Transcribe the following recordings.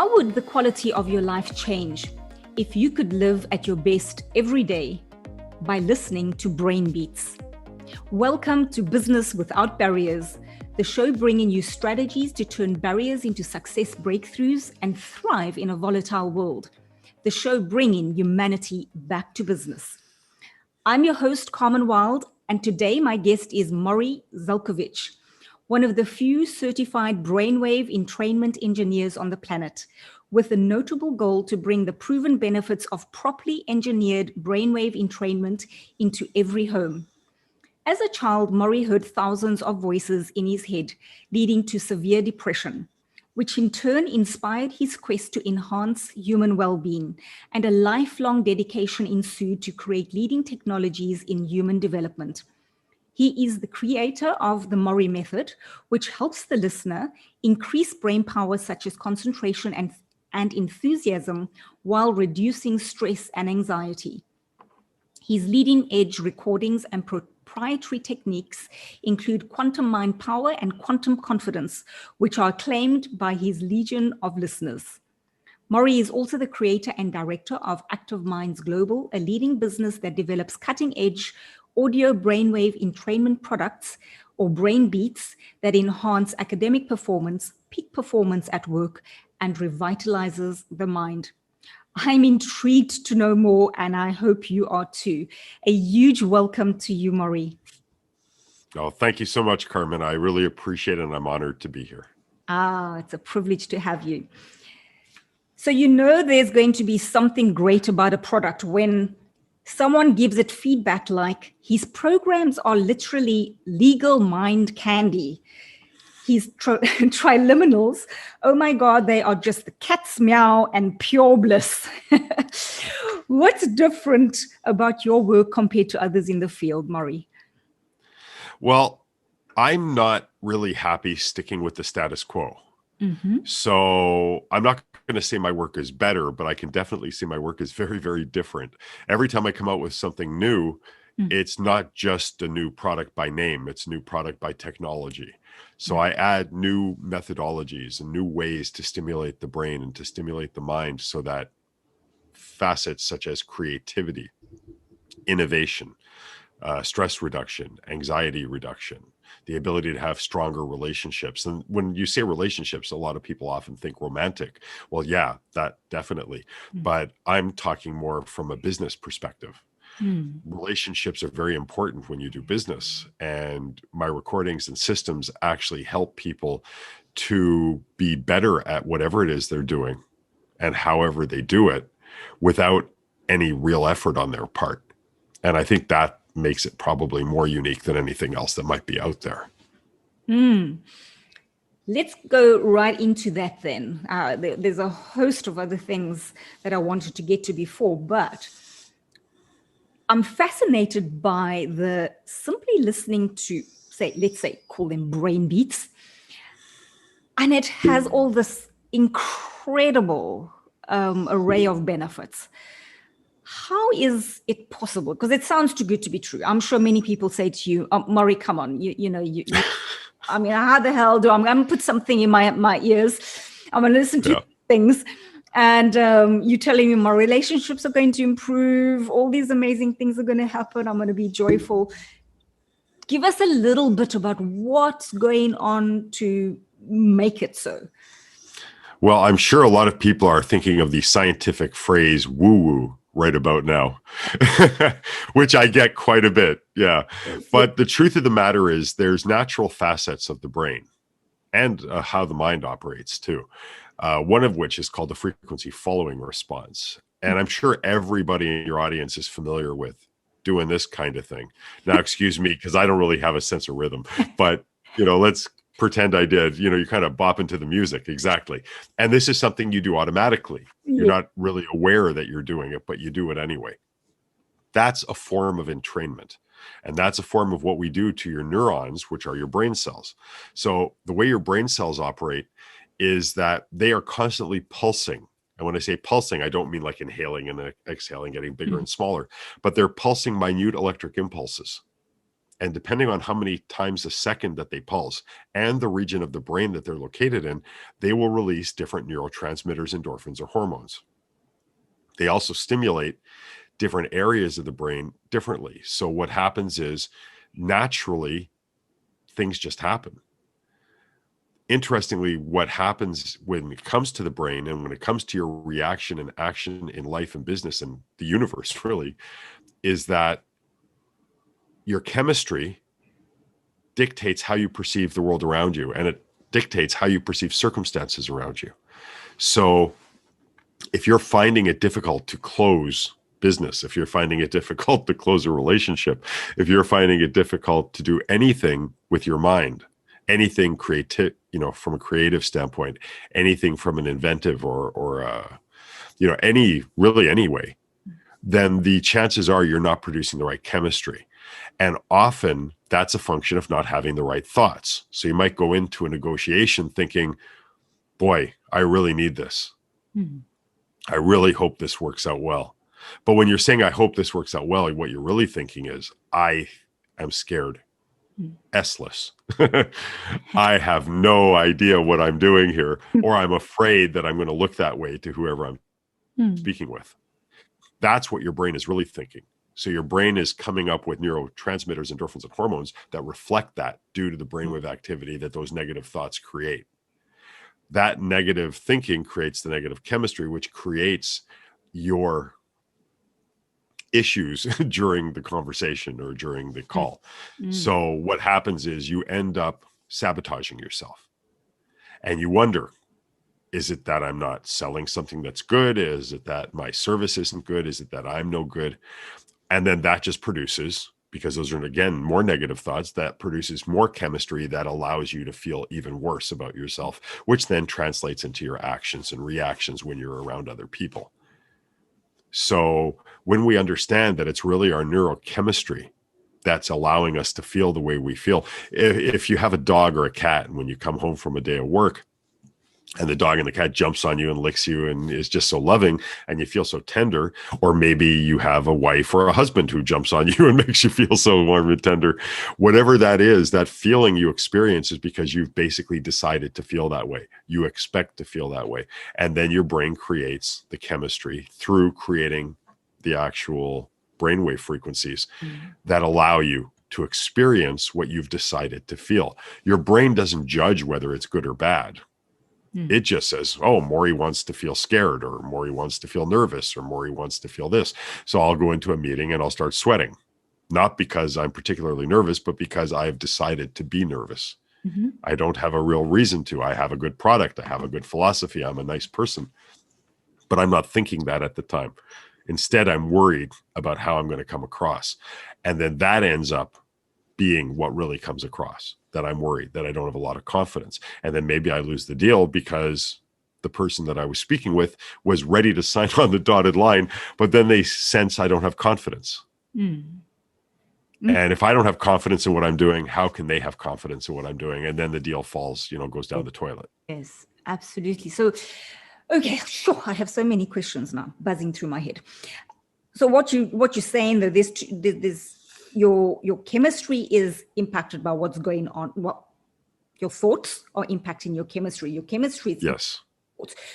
How would the quality of your life change if you could live at your best every day by listening to Brain Beats? Welcome to Business Without Barriers, the show bringing you strategies to turn barriers into success breakthroughs and thrive in a volatile world. The show bringing humanity back to business. I'm your host, Carmen Wild, and today my guest is Morry Zelcovitch, one of the few certified brainwave entrainment engineers on the planet, with a notable goal to bring the proven benefits of properly engineered brainwave entrainment into every home. As a child, Morry heard thousands of voices in his head, leading to severe depression, which in turn inspired his quest to enhance human well-being, and a lifelong dedication ensued to create leading technologies in human development. He is the creator of the Morry Method, which helps the listener increase brain power such as concentration and enthusiasm while reducing stress and anxiety. His leading-edge recordings and proprietary techniques include quantum mind power and quantum confidence, which are acclaimed by his legion of listeners. Morry is also the creator and director of Active Minds Global, a leading business that develops cutting-edge audio brainwave entrainment products or brain beats that enhance academic performance, peak performance at work, and revitalizes the mind. I'm intrigued to know more, and I hope you are too. A huge welcome to you, Morry. Oh, thank you so much, Carmen. I really appreciate it, and I'm honored to be here. It's a privilege to have you. So you know there's going to be something great about a product when someone gives it feedback like, his programs are literally legal mind candy. His triliminals, oh my God, they are just the cat's meow and pure bliss. What's different about your work compared to others in the field, Morry? Well, I'm not really happy sticking with the status quo. So I'm not going to say my work is better, but I can definitely say my work is very, very different. Every time I come out with something new, it's not just a new product by name, it's a new product by technology. So I add new methodologies and new ways to stimulate the brain and to stimulate the mind so that facets such as creativity, innovation, stress reduction, anxiety reduction, the ability to have stronger relationships. And when you say relationships, a lot of people often think romantic. Well, yeah, that definitely. But I'm talking more from a business perspective. Relationships are very important when you do business. And my recordings and systems actually help people to be better at whatever it is they're doing and however they do it without any real effort on their part. And I think that makes it probably more unique than anything else that might be out there. Let's go right into that then. There's a host of other things that I wanted to get to before, but I'm fascinated by the simply listening to, let's say, call them brain beats. And it has all this incredible array of benefits. How is it possible? Because it sounds too good to be true. I'm sure many people say to you, Morry, come on, I mean, how the hell do I'm going to put something in my ears? I'm going to listen to things. And you're telling me my relationships are going to improve. All these amazing things are going to happen. I'm going to be joyful. Give us a little bit about what's going on to make it so. Well, I'm sure a lot of people are thinking of the scientific phrase woo-woo right about now, which I get quite a bit. Yeah. But the truth of the matter is there's natural facets of the brain and how the mind operates too. One of which is called the frequency following response. And I'm sure everybody in your audience is familiar with doing this kind of thing. Now, excuse me, because I don't really have a sense of rhythm, but let's pretend I did. You kind of bop into the music. Exactly. And this is something you do automatically. You're not really aware that you're doing it, but you do it anyway. That's a form of entrainment. And that's a form of what we do to your neurons, which are your brain cells. So the way your brain cells operate is that they are constantly pulsing. And when I say pulsing, I don't mean like inhaling and exhaling, getting bigger and smaller, but they're pulsing minute electric impulses. And depending on how many times a second that they pulse and the region of the brain that they're located in, they will release different neurotransmitters, endorphins, or hormones. They also stimulate different areas of the brain differently. So what happens is, naturally, things just happen. Interestingly, what happens when it comes to the brain and when it comes to your reaction and action in life and business and the universe, really, is that your chemistry dictates how you perceive the world around you, and it dictates how you perceive circumstances around you. So if you're finding it difficult to close business, if you're finding it difficult to close a relationship, if you're finding it difficult to do anything with your mind, anything creative, from a creative standpoint, anything from an inventive or any way, then the chances are you're not producing the right chemistry. And often that's a function of not having the right thoughts. So you might go into a negotiation thinking, boy, I really need this. Mm-hmm. I really hope this works out well. But when you're saying, I hope this works out well, what you're really thinking is, I am scared. S-less. I have no idea what I'm doing here, or I'm afraid that I'm going to look that way to whoever I'm speaking with. That's what your brain is really thinking. So your brain is coming up with neurotransmitters, endorphins, and hormones that reflect that due to the brainwave activity that those negative thoughts create. That negative thinking creates the negative chemistry, which creates your issues during the conversation or during the call. So what happens is you end up sabotaging yourself, and you wonder, is it that I'm not selling something that's good? Is it that my service isn't good? Is it that I'm no good? And then that just produces, because those are, again, more negative thoughts, that produces more chemistry that allows you to feel even worse about yourself, which then translates into your actions and reactions when you're around other people. So when we understand that it's really our neurochemistry that's allowing us to feel the way we feel. If you have a dog or a cat, and when you come home from a day of work and the dog and the cat jumps on you and licks you and is just so loving and you feel so tender, or maybe you have a wife or a husband who jumps on you and makes you feel so warm and tender, whatever that is, that feeling you experience is because you've basically decided to feel that way. You expect to feel that way. And then your brain creates the chemistry through creating the actual brainwave frequencies that allow you to experience what you've decided to feel. Your brain doesn't judge whether it's good or bad. It just says, oh, Morry wants to feel scared, or Morry wants to feel nervous, or Morry wants to feel this. So I'll go into a meeting and I'll start sweating, not because I'm particularly nervous, but because I've decided to be nervous. I don't have a real reason to. I have a good product. I have a good philosophy. I'm a nice person, but I'm not thinking that at the time. Instead, I'm worried about how I'm going to come across. And then that ends up being what really comes across, that I'm worried, that I don't have a lot of confidence. And then maybe I lose the deal because the person that I was speaking with was ready to sign on the dotted line, but then they sense I don't have confidence. And if I don't have confidence in what I'm doing, how can they have confidence in what I'm doing? And then the deal falls, goes down the toilet. Yes, absolutely. So, okay, sure. I have so many questions now buzzing through my head. So what you're saying, that this your chemistry is impacted by what's going on. What your thoughts are impacting your chemistry. Your chemistry is yes.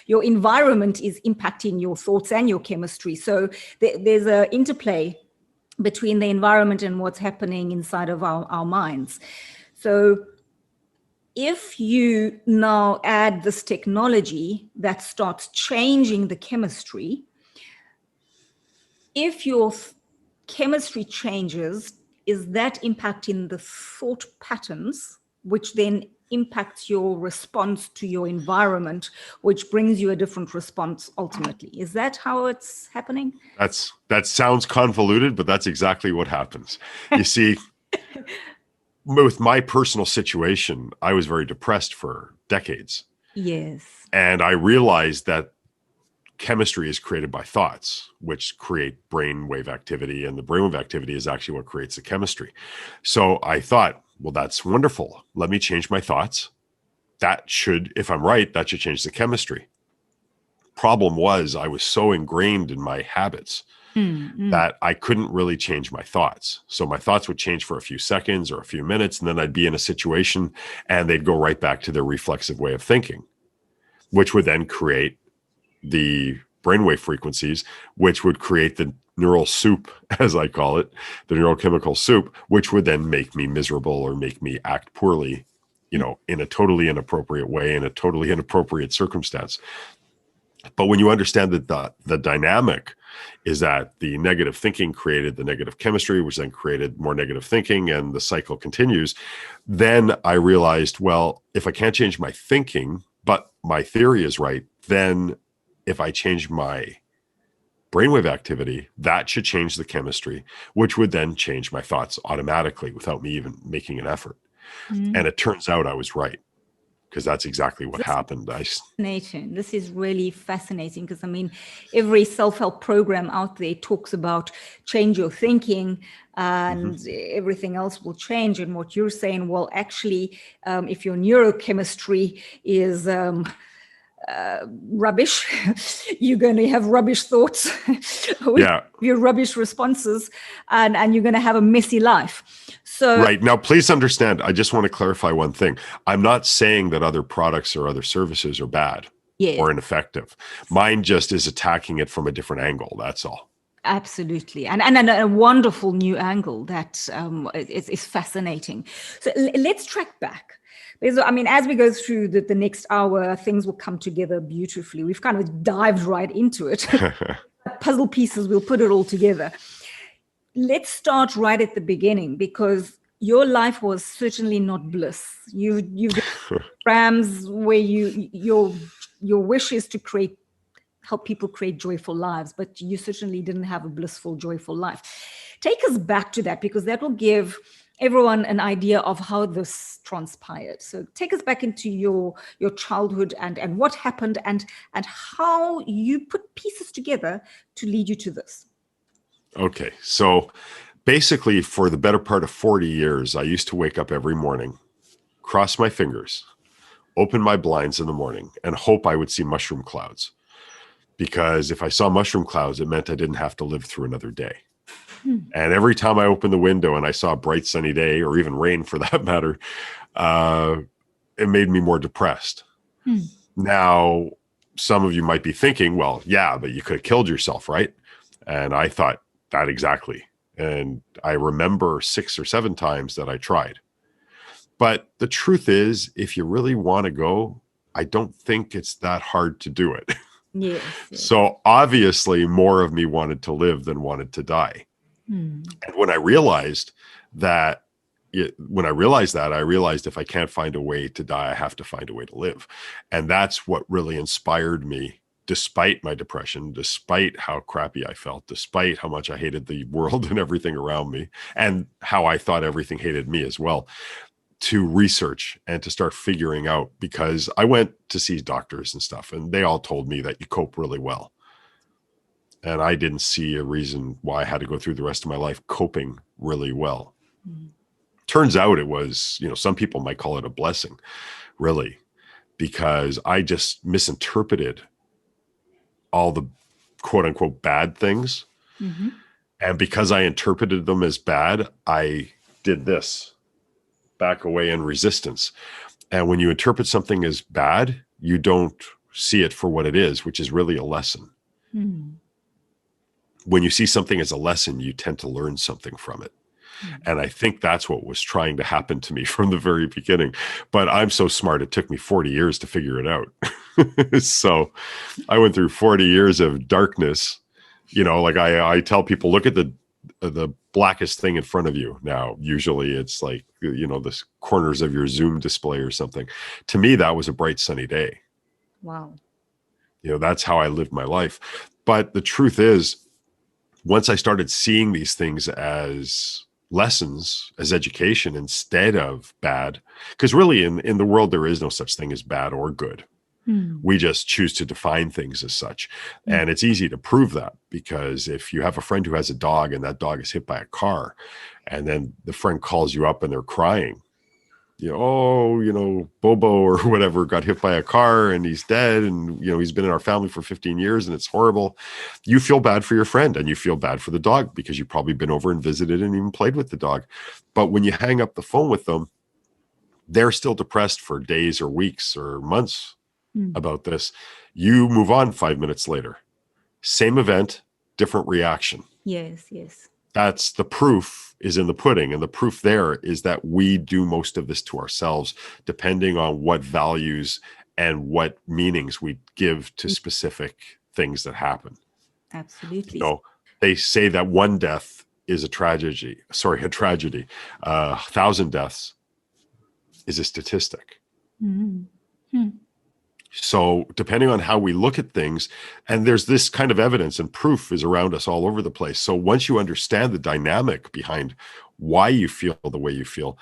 Your environment is impacting your thoughts and your chemistry. So there's an interplay between the environment and what's happening inside of our minds. So if you now add this technology that starts changing the chemistry, if your chemistry changes, is that impacting the thought patterns, which then impacts your response to your environment, which brings you a different response ultimately? Is that how it's happening? That sounds convoluted, but that's exactly what happens. You see, with my personal situation, I was very depressed for decades. Yes. And I realized that chemistry is created by thoughts, which create brainwave activity, and the brainwave activity is actually what creates the chemistry. So I thought, well, that's wonderful. Let me change my thoughts. That should, if I'm right, that should change the chemistry. Problem was, I was so ingrained in my habits that I couldn't really change my thoughts. So my thoughts would change for a few seconds or a few minutes, and then I'd be in a situation and they'd go right back to their reflexive way of thinking, which would then create the brainwave frequencies, which would create the neural soup, as I call it, the neurochemical soup, which would then make me miserable or make me act poorly, in a totally inappropriate way, in a totally inappropriate circumstance. But when you understand that the dynamic is that the negative thinking created the negative chemistry, which then created more negative thinking, and the cycle continues, then I realized, well, if I can't change my thinking, but my theory is right, then if I change my brainwave activity, that should change the chemistry, which would then change my thoughts automatically without me even making an effort. And it turns out I was right, because that's exactly what happened. Fascinating. This is really fascinating, because every self-help program out there talks about change your thinking and everything else will change. And what you're saying, well, actually, if your neurochemistry is rubbish, you're going to have rubbish thoughts, your rubbish responses, and you're going to have a messy life. So right. Now, please understand, I just want to clarify one thing. I'm not saying that other products or other services are bad or ineffective. Mine just is attacking it from a different angle. That's all. Absolutely. And a wonderful new angle that is fascinating. So let's track back. Because, as we go through the next hour, things will come together beautifully. We've kind of dived right into it. Puzzle pieces, we'll put it all together. Let's start right at the beginning, because your life was certainly not bliss. You did programs where your wish is to help people create joyful lives, but you certainly didn't have a blissful, joyful life. Take us back to that, because that will give everyone an idea of how this transpired. So take us back into your childhood and what happened and how you put pieces together to lead you to this. Okay. So basically, for the better part of 40 years, I used to wake up every morning, cross my fingers, open my blinds in the morning, and hope I would see mushroom clouds. Because if I saw mushroom clouds, it meant I didn't have to live through another day. And every time I opened the window and I saw a bright sunny day, or even rain for that matter, it made me more depressed. Now, some of you might be thinking, well, yeah, but you could have killed yourself, right? And I thought that exactly. And I remember 6 or 7 times that I tried. But the truth is, if you really want to go, I don't think it's that hard to do it. Yes. So obviously more of me wanted to live than wanted to die. And when I realized that, I realized if I can't find a way to die, I have to find a way to live. And that's what really inspired me, despite my depression, despite how crappy I felt, despite how much I hated the world and everything around me, and how I thought everything hated me as well, to research and to start figuring out, because I went to see doctors and stuff, and they all told me that you cope really well. And I didn't see a reason why I had to go through the rest of my life coping really well. Turns out it was, some people might call it a blessing, really, because I just misinterpreted all the quote unquote bad things. And because I interpreted them as bad, I did this, back away in resistance. And when you interpret something as bad, you don't see it for what it is, which is really a lesson. When you see something as a lesson, you tend to learn something from it. And I think that's what was trying to happen to me from the very beginning. But I'm so smart, it took me 40 years to figure it out. So I went through 40 years of darkness. Like I tell people, look at the blackest thing in front of you now. Usually it's like, the corners of your Zoom display or something. To me, that was a bright sunny day. Wow. That's how I lived my life. But the truth is, once I started seeing these things as lessons, as education instead of bad, because really in the world, there is no such thing as bad or good. We just choose to define things as such. And it's easy to prove that, because if you have a friend who has a dog and that dog is hit by a car, and then the friend calls you up and they're crying, Bobo or whatever got hit by a car and he's dead, and he's been in our family for 15 years and it's horrible. You feel bad for your friend and you feel bad for the dog because you've probably been over and visited and even played with the dog. But when you hang up the phone with them, they're still depressed for days or weeks or months about this. You move on 5 minutes later. Same event, different reaction. Yes. That's the proof is in the pudding. And the proof there is that we do most of this to ourselves, depending on what values and what meanings we give to specific things that happen. Absolutely. They say that one death is a tragedy. 1,000 deaths is a statistic. So depending on how we look at things, and there's this kind of evidence and proof is around us all over the place. So once you understand the dynamic behind why you feel the way you feel,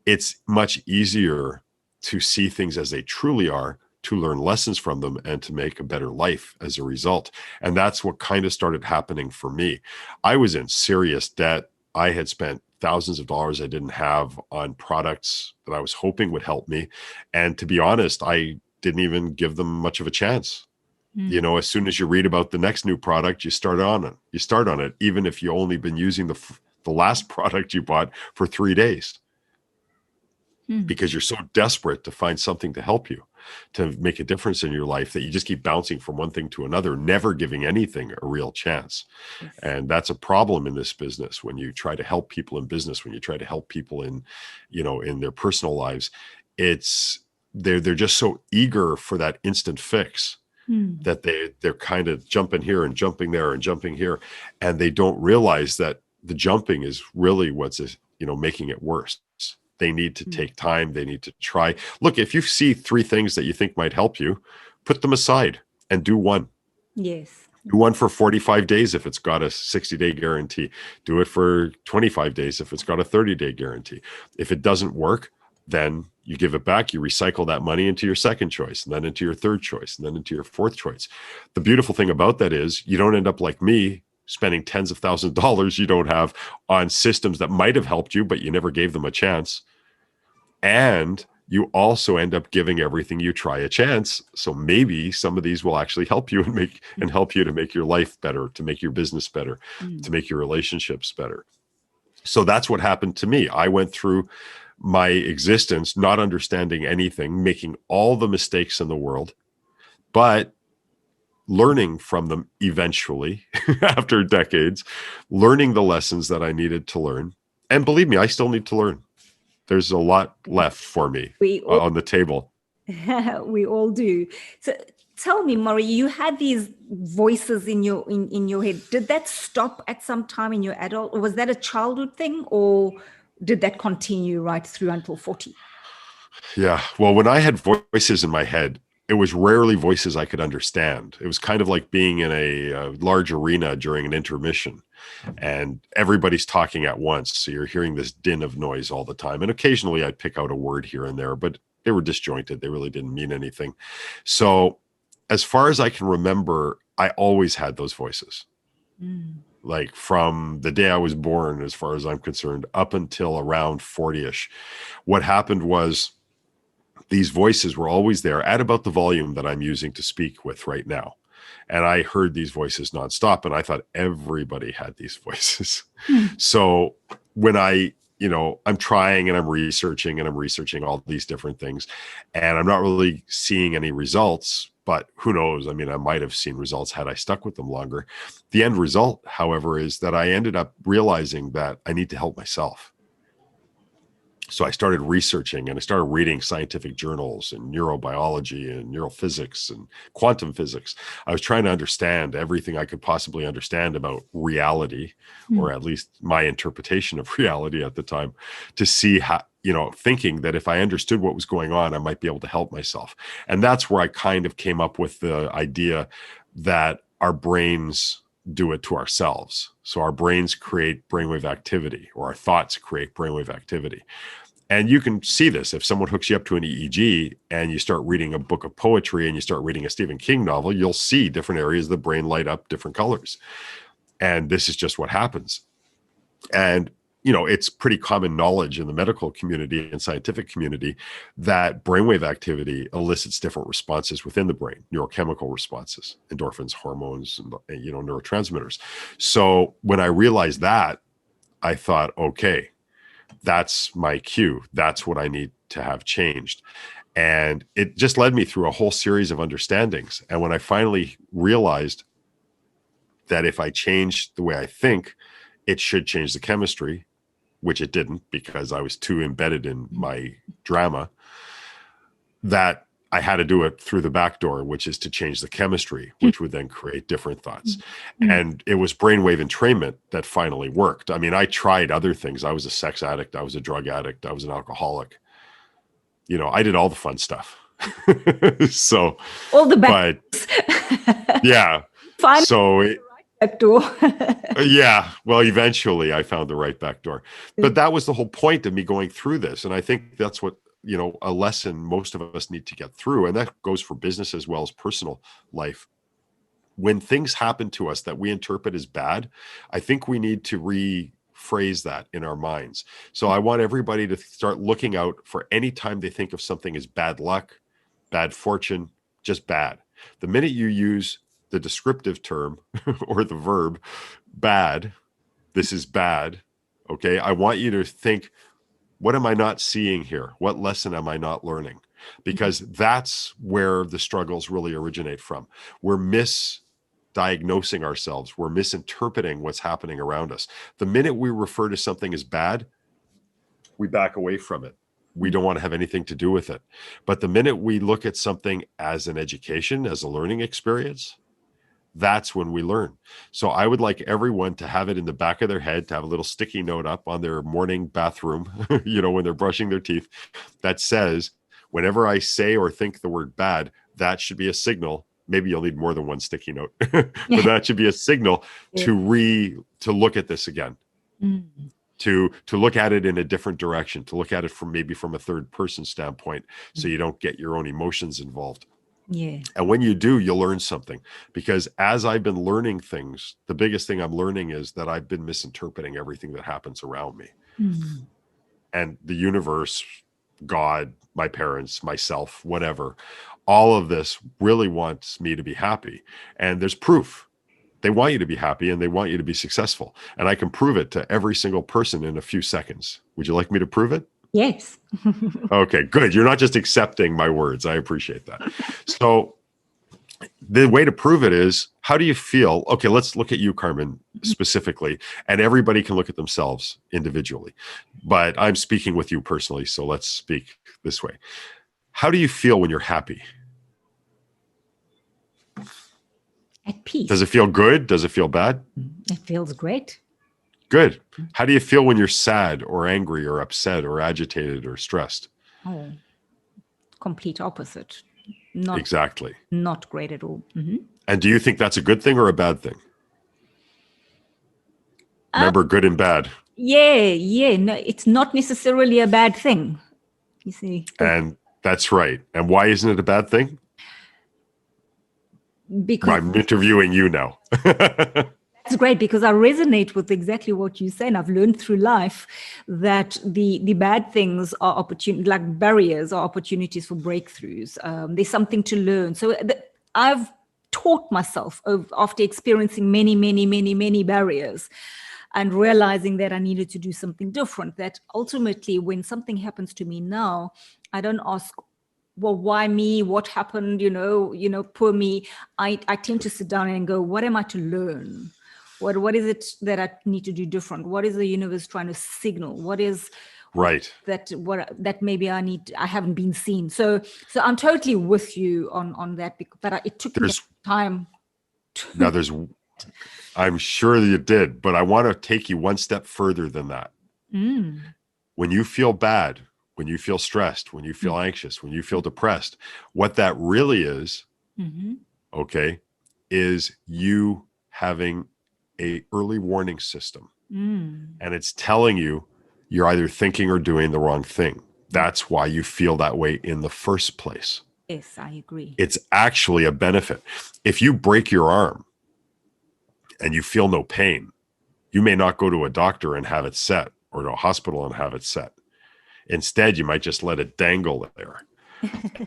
it's much easier to see things as they truly are, to learn lessons from them, and to make a better life as a result. And that's what kind of started happening for me. I was in serious debt. I had spent thousands of dollars I didn't have on products that I was hoping would help me. And to be honest, I didn't even give them much of a chance. As soon as you read about the next new product, you start on it, even if you only been using the last product you bought for 3 days, because you're so desperate to find something to help you, to make a difference in your life, that you just keep bouncing from one thing to another, never giving anything a real chance. Yes. And that's a problem in this business. When you try to help people in business, when you try to help people in their personal lives, they're just so eager for that instant fix that they're kind of jumping here and jumping there and jumping here, and they don't realize that the jumping is really what's making it worse. They need to take time. They need to try. Look, if you see 3 things that you think might help you, put them aside and do one. Yes. Do one for 45 days if it's got a 60-day guarantee. Do it for 25 days if it's got a 30-day guarantee. If it doesn't work, then you give it back, you recycle that money into your second choice, and then into your third choice, and then into your fourth choice. The beautiful thing about that is you don't end up like me, spending tens of thousands of dollars you don't have on systems that might have helped you, but you never gave them a chance. And you also end up giving everything you try a chance. So maybe some of these will actually help you and help you to make your life better, to make your business better, to make your relationships better. So that's what happened to me. I went through my existence not understanding anything, making all the mistakes in the world, but learning from them eventually after decades, learning the lessons that I needed to learn. And believe me, I still need to learn. There's a lot left for me on the table. We all do. So tell me, Morry, you had these voices in your head. Did that stop at some time in your adult, or was that a childhood thing, or did that continue right through until 40? Yeah. Well, when I had voices in my head, it was rarely voices I could understand. It was kind of like being in a large arena during an intermission, and everybody's talking at once. So you're hearing this din of noise all the time. And occasionally I'd pick out a word here and there, but they were disjointed. They really didn't mean anything. So as far as I can remember, I always had those voices. Like from the day I was born, as far as I'm concerned, up until around 40-ish. What happened was these voices were always there at about the volume that I'm using to speak with right now. And I heard these voices nonstop, and I thought everybody had these voices. So when I'm trying and I'm researching all these different things, and I'm not really seeing any results, but who knows? I mean, I might have seen results had I stuck with them longer. The end result, however, is that I ended up realizing that I need to help myself. So I started researching and I started reading scientific journals and neurobiology and neurophysics and quantum physics. I was trying to understand everything I could possibly understand about reality, or at least my interpretation of reality at the time, to see how, thinking that if I understood what was going on, I might be able to help myself. And that's where I kind of came up with the idea that our brains do it to ourselves. So our brains create brainwave activity, or our thoughts create brainwave activity. And you can see this if someone hooks you up to an EEG and you start reading a book of poetry and you start reading a Stephen King novel, you'll see different areas of the brain light up different colors. And this is just what happens. And it's pretty common knowledge in the medical community and scientific community that brainwave activity elicits different responses within the brain, neurochemical responses, endorphins, hormones, and, neurotransmitters. So when I realized that, I thought, okay, that's my cue. That's what I need to have changed. And it just led me through a whole series of understandings. And when I finally realized that if I change the way I think, it should change the chemistry, which it didn't because I was too embedded in my drama, that I had to do it through the back door, which is to change the chemistry, which would then create different thoughts. And it was brainwave entrainment that finally worked. I mean, I tried other things. I was a sex addict. I was a drug addict. I was an alcoholic. I did all the fun stuff. So, all the but yeah. Fine. So back door. Yeah. Well, eventually I found the right back door. But that was the whole point of me going through this. And I think that's what, a lesson most of us need to get through. And that goes for business as well as personal life. When things happen to us that we interpret as bad, I think we need to rephrase that in our minds. So I want everybody to start looking out for any time they think of something as bad luck, bad fortune, just bad. The minute you use the descriptive term or the verb bad, this is bad. Okay. I want you to think, what am I not seeing here? What lesson am I not learning? Because that's where the struggles really originate from. We're misdiagnosing ourselves. We're misinterpreting what's happening around us. The minute we refer to something as bad, we back away from it. We don't want to have anything to do with it. But the minute we look at something as an education, as a learning experience, that's when we learn. So I would like everyone to have it in the back of their head, to have a little sticky note up on their morning bathroom, when they're brushing their teeth, that says, whenever I say or think the word bad, that should be a signal. Maybe you'll need more than one sticky note, but that should be a signal to look at this again. To look at it in a different direction, to look at it from a third person standpoint, so you don't get your own emotions involved. Yeah. And when you do, you'll learn something. Because as I've been learning things, the biggest thing I'm learning is that I've been misinterpreting everything that happens around me. And the universe, God, my parents, myself, whatever, all of this really wants me to be happy. And there's proof. They want you to be happy and they want you to be successful. And I can prove it to every single person in a few seconds. Would you like me to prove it? Yes. Okay, good. You're not just accepting my words. I appreciate that. So the way to prove it is, how do you feel? Okay, let's look at you, Carmen, specifically, and everybody can look at themselves individually. But I'm speaking with you personally, so let's speak this way. How do you feel when you're happy? At peace. Does it feel good? Does it feel bad? It feels great. Good. How do you feel when you're sad or angry or upset or agitated or stressed? Oh, complete opposite. Exactly. Not great at all. And do you think that's a good thing or a bad thing? Remember, good and bad. Yeah. No, it's not necessarily a bad thing. You see. And that's right. And why isn't it a bad thing? Because I'm interviewing you now. That's great, because I resonate with exactly what you say. And I've learned through life that the bad things are opportunities, like barriers are opportunities for breakthroughs. There's something to learn. So I've taught myself after experiencing many barriers and realizing that I needed to do something different, that ultimately when something happens to me now, I don't ask, well, why me? What happened? Poor me. I tend to sit down and go, what am I to learn? What is it that I need to do different? What is the universe trying to signal? What is right that maybe I haven't been seen. So I'm totally with you on that, but it took me time. Now I'm sure that you did, but I want to take you one step further than that. When you feel bad, when you feel stressed, when you feel anxious, when you feel depressed, what that really is, okay, is you having a early warning system. And it's telling you you're either thinking or doing the wrong thing. That's why you feel that way in the first place. Yes, I agree. It's actually a benefit. If you break your arm and you feel no pain, you may not go to a doctor and have it set. or to a hospital and have it set. Instead, you might just let it dangle there.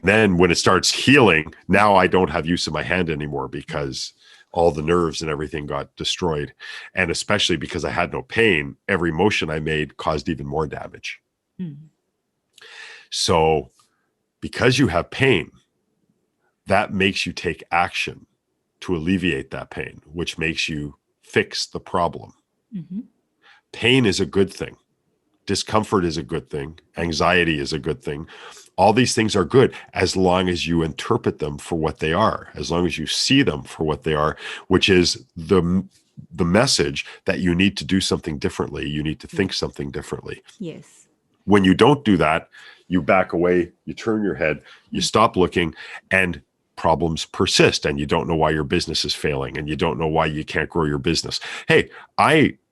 Then when it starts healing, now I don't have use of my hand anymore because all the nerves and everything got destroyed. And especially because I had no pain, every motion I made caused even more damage. So because you have pain, that makes you take action to alleviate that pain, which makes you fix the problem. Pain is a good thing. Discomfort is a good thing. Anxiety is a good thing. All these things are good as long as you interpret them for what they are, as long as you see them for what they are, which is the message that you need to do something differently. You need to think something differently. Yes. When you don't do that, you back away, you turn your head, you stop looking, and problems persist, and you don't know why your business is failing, and you don't know why you can't grow your business. Hey,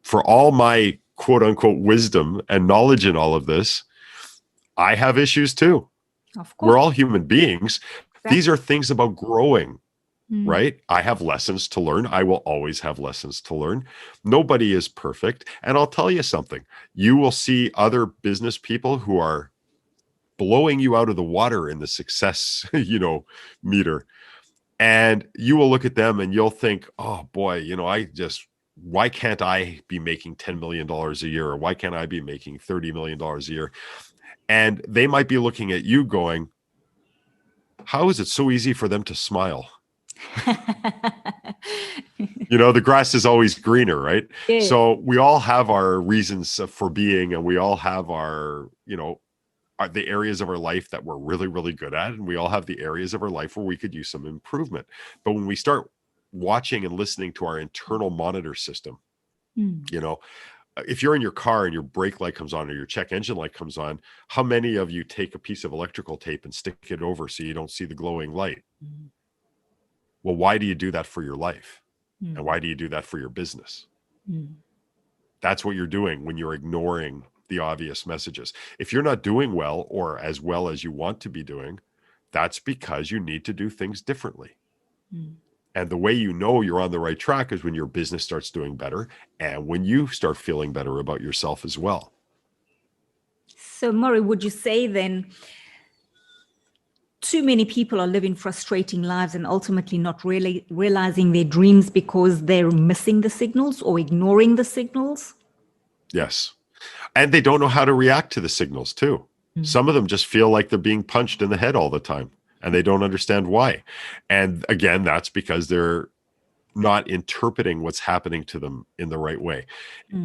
for all my quote unquote wisdom and knowledge in all of this, I have issues too. Of course. We're all human beings. Exactly. These are things about growing, right? I have lessons to learn. I will always have lessons to learn. Nobody is perfect. And I'll tell you something. You will see other business people who are blowing you out of the water in the success, meter. And you will look at them and you'll think, oh boy, why can't I be making $10 million a year? Or why can't I be making $30 million a year? And they might be looking at you going, how is it so easy for them to smile? The grass is always greener, right? Yeah. So we all have our reasons for being, and we all have our, the areas of our life that we're really, really good at. And we all have the areas of our life where we could use some improvement. But when we start watching and listening to our internal monitor system, if you're in your car and your brake light comes on or your check engine light comes on, how many of you take a piece of electrical tape and stick it over so you don't see the glowing light? Well, why do you do that for your life? And why do you do that for your business? That's what you're doing when you're ignoring the obvious messages. If you're not doing well or as well as you want to be doing, that's because you need to do things differently. And the way you know you're on the right track is when your business starts doing better and when you start feeling better about yourself as well. So, Morry, would you say then too many people are living frustrating lives and ultimately not really realizing their dreams because they're missing the signals or ignoring the signals? Yes. And they don't know how to react to the signals too. Some of them just feel like they're being punched in the head all the time and they don't understand why. And again, that's because they're not interpreting what's happening to them in the right way.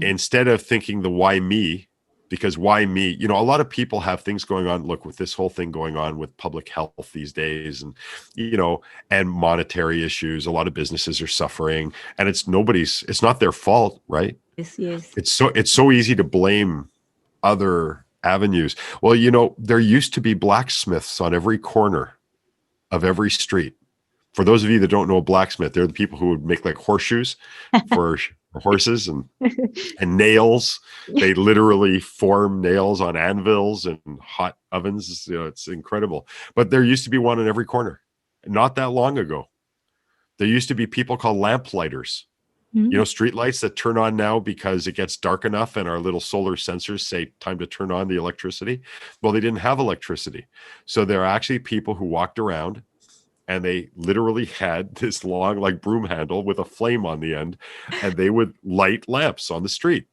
Instead of thinking the why me, because why me? A lot of people have things going on. Look, with this whole thing going on with public health these days and, and monetary issues, a lot of businesses are suffering and it's not their fault, right? Yes. It's so easy to blame other avenues. Well, there used to be blacksmiths on every corner of every street. For those of you that don't know a blacksmith, they're the people who would make like horseshoes for horses and nails. They literally form nails on anvils and hot ovens. It's incredible. But there used to be one in every corner. Not that long ago. There used to be people called lamplighters. Street lights that turn on now because it gets dark enough and our little solar sensors say time to turn on the electricity. Well, they didn't have electricity. So there are actually people who walked around and they literally had this long like broom handle with a flame on the end, and they would light lamps on the street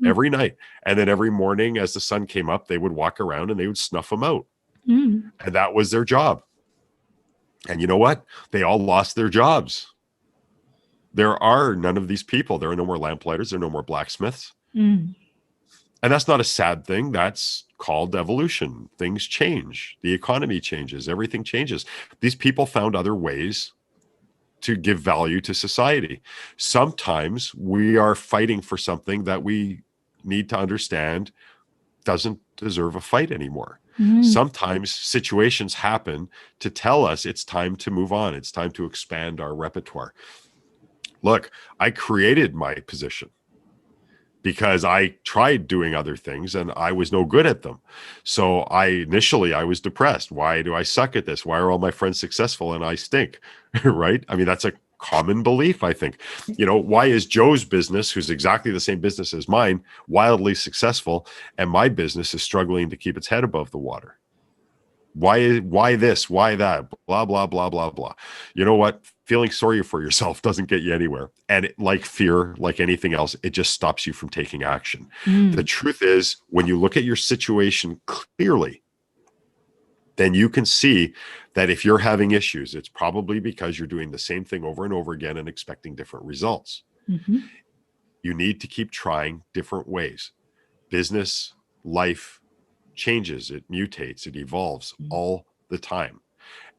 every night. And then every morning as the sun came up, they would walk around and they would snuff them out. And that was their job. And you know what? They all lost their jobs. There are none of these people. There are no more lamplighters. There are no more blacksmiths. And that's not a sad thing. That's called evolution. Things change. The economy changes. Everything changes. These people found other ways to give value to society. Sometimes we are fighting for something that we need to understand doesn't deserve a fight anymore. Sometimes situations happen to tell us it's time to move on. It's time to expand our repertoire. Look, I created my position because I tried doing other things and I was no good at them. So initially I was depressed. Why do I suck at this? Why are all my friends successful and I stink? Right? I mean, that's a common belief, I think. Why is Joe's business, who's exactly the same business as mine, wildly successful, and my business is struggling to keep its head above the water? Why this? Why that? Blah, blah, blah, blah, blah. You know what? Feeling sorry for yourself doesn't get you anywhere. And like fear, like anything else, it just stops you from taking action. The truth is, when you look at your situation clearly, then you can see that if you're having issues, it's probably because you're doing the same thing over and over again and expecting different results. You need to keep trying different ways. Business, life changes, it mutates, it evolves all the time.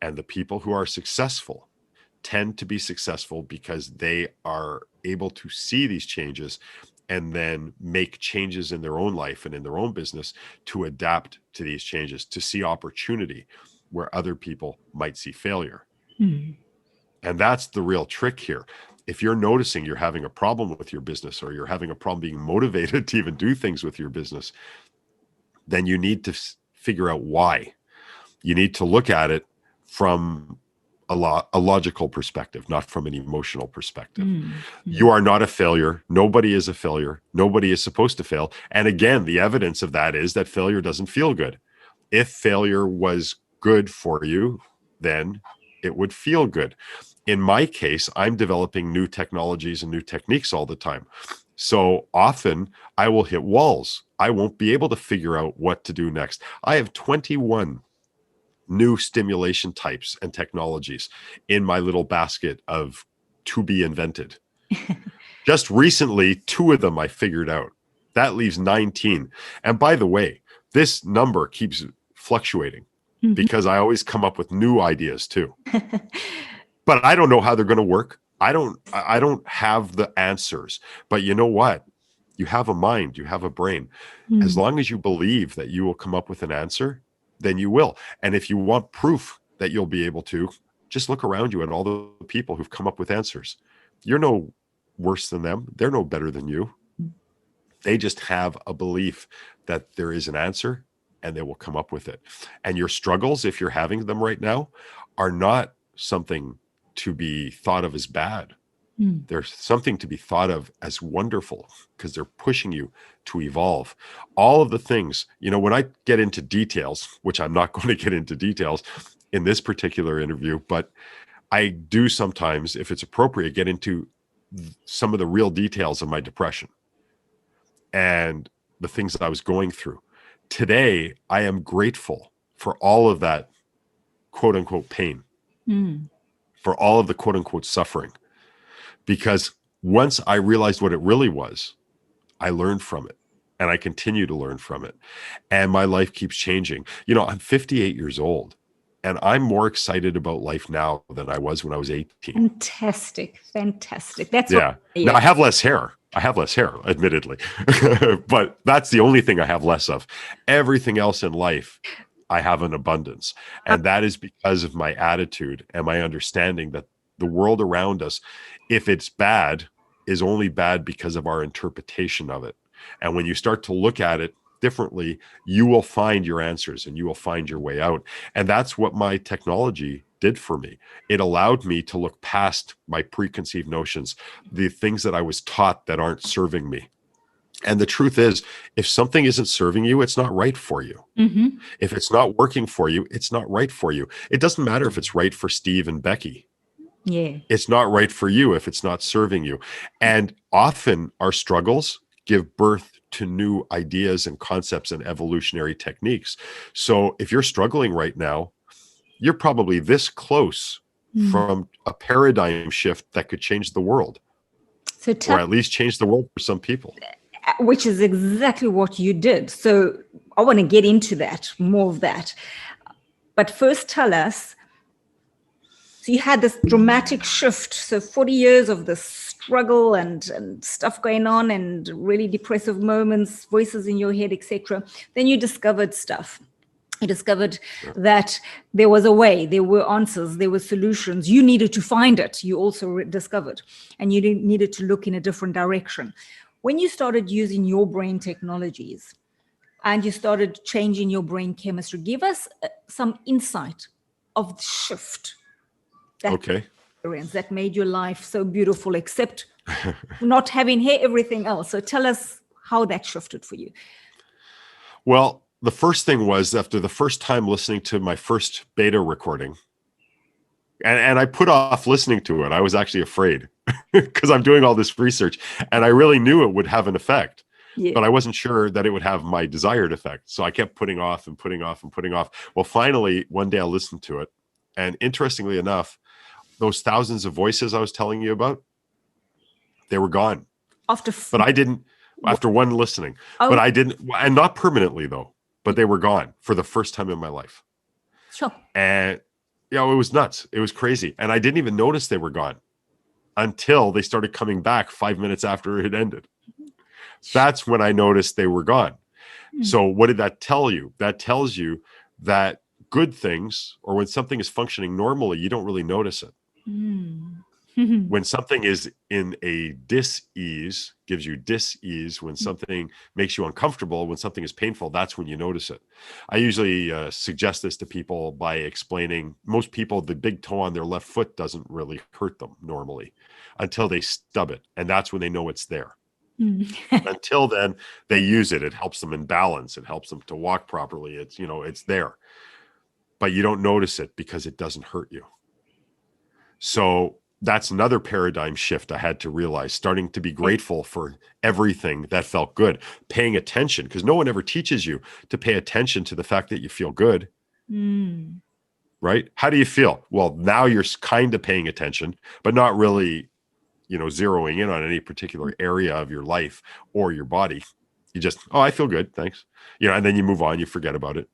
And the people who are successful tend to be successful because they are able to see these changes and then make changes in their own life and in their own business to adapt to these changes, to see opportunity where other people might see failure. And that's the real trick here. If you're noticing you're having a problem with your business, or you're having a problem being motivated to even do things with your business, then you need to figure out why. You need to look at it from a logical perspective, not from an emotional perspective. You are not a failure. Nobody is a failure. Nobody is supposed to fail. And again, the evidence of that is that failure doesn't feel good. If failure was good for you, then it would feel good. In my case, I'm developing new technologies and new techniques all the time. So often I will hit walls. I won't be able to figure out what to do next. I have 21 new stimulation types and technologies in my little basket of to be invented. Just recently, 2 of them I figured out. That leaves 19. And by the way, this number keeps fluctuating because I always come up with new ideas too. But I don't know how they're going to work. I don't have the answers. But you know what? You have a mind, you have a brain. As long as you believe that you will come up with an answer, then you will. And if you want proof that you'll be able to, just look around you at all the people who've come up with answers. You're no worse than them. They're no better than you. They just have a belief that there is an answer and they will come up with it. And your struggles, if you're having them right now, are not something to be thought of as bad. There's something to be thought of as wonderful because they're pushing you to evolve. All of the things, when I get into details, which I'm not going to get into details in this particular interview, but I do sometimes, if it's appropriate, get into some of the real details of my depression and the things that I was going through. Today, I am grateful for all of that quote unquote pain, for all of the quote unquote suffering. Because once I realized what it really was, I learned from it and I continue to learn from it. And my life keeps changing. I'm 58 years old and I'm more excited about life now than I was when I was 18. Fantastic. That's Now I have less hair. Admittedly, but that's the only thing I have less of. Everything else in life, I have an abundance. And that is because of my attitude and my understanding that the world around us, if it's bad, is only bad because of our interpretation of it. And when you start to look at it differently, you will find your answers and you will find your way out. And that's what my technology did for me. It allowed me to look past my preconceived notions, the things that I was taught that aren't serving me. And the truth is, if something isn't serving you, it's not right for you. If it's not working for you, it's not right for you. It doesn't matter if it's right for Steve and Becky. Yeah. It's not right for you if it's not serving you. And often our struggles give birth to new ideas and concepts and evolutionary techniques. So if you're struggling right now, you're probably this close from a paradigm shift that could change the world, or at least change the world for some people. Which is exactly what you did. So I want to get into that, more of that. But first tell us, so you had this dramatic shift. So 40 years of this struggle and stuff going on and really depressive moments, voices in your head, etc. Then you discovered stuff. You discovered that there was a way, there were answers, there were solutions. You needed to find it. You also discovered, and you needed to look in a different direction. When you started using your brain technologies and you started changing your brain chemistry, give us some insight of the shift. Okay. experience that made your life so beautiful, except not having everything else? So tell us how that shifted for you. Well, the first thing was after the first time listening to my first beta recording, and I put off listening to it. I was actually afraid because I'm doing all this research and I really knew it would have an effect, but I wasn't sure that it would have my desired effect. So I kept putting off and putting off and putting off. Well, finally, one day I listened to it. And interestingly enough, those thousands of voices I was telling you about, they were gone. But I didn't, after one listening, but I didn't, and not permanently though, but they were gone for the first time in my life. Sure. And it was nuts. It was crazy. And I didn't even notice they were gone until they started coming back 5 minutes after it ended. That's when I noticed they were gone. So what did that tell you? That tells you that good things, or when something is functioning normally, you don't really notice it. When something is in a dis-ease, gives you dis-ease, when something makes you uncomfortable, when something is painful, that's when you notice it. I usually suggest this to people by explaining, most people, the big toe on their left foot doesn't really hurt them normally until they stub it. And that's when they know it's there. Until then, they use it. It helps them in balance. It helps them to walk properly. It's, it's there. But you don't notice it because it doesn't hurt you. So that's another paradigm shift I had to realize, starting to be grateful for everything that felt good, paying attention, because no one ever teaches you to pay attention to the fact that you feel good. Right? How do you feel? Well, now you're kind of paying attention, but not really, zeroing in on any particular area of your life or your body. You just, I feel good. Thanks. And then you move on, you forget about it.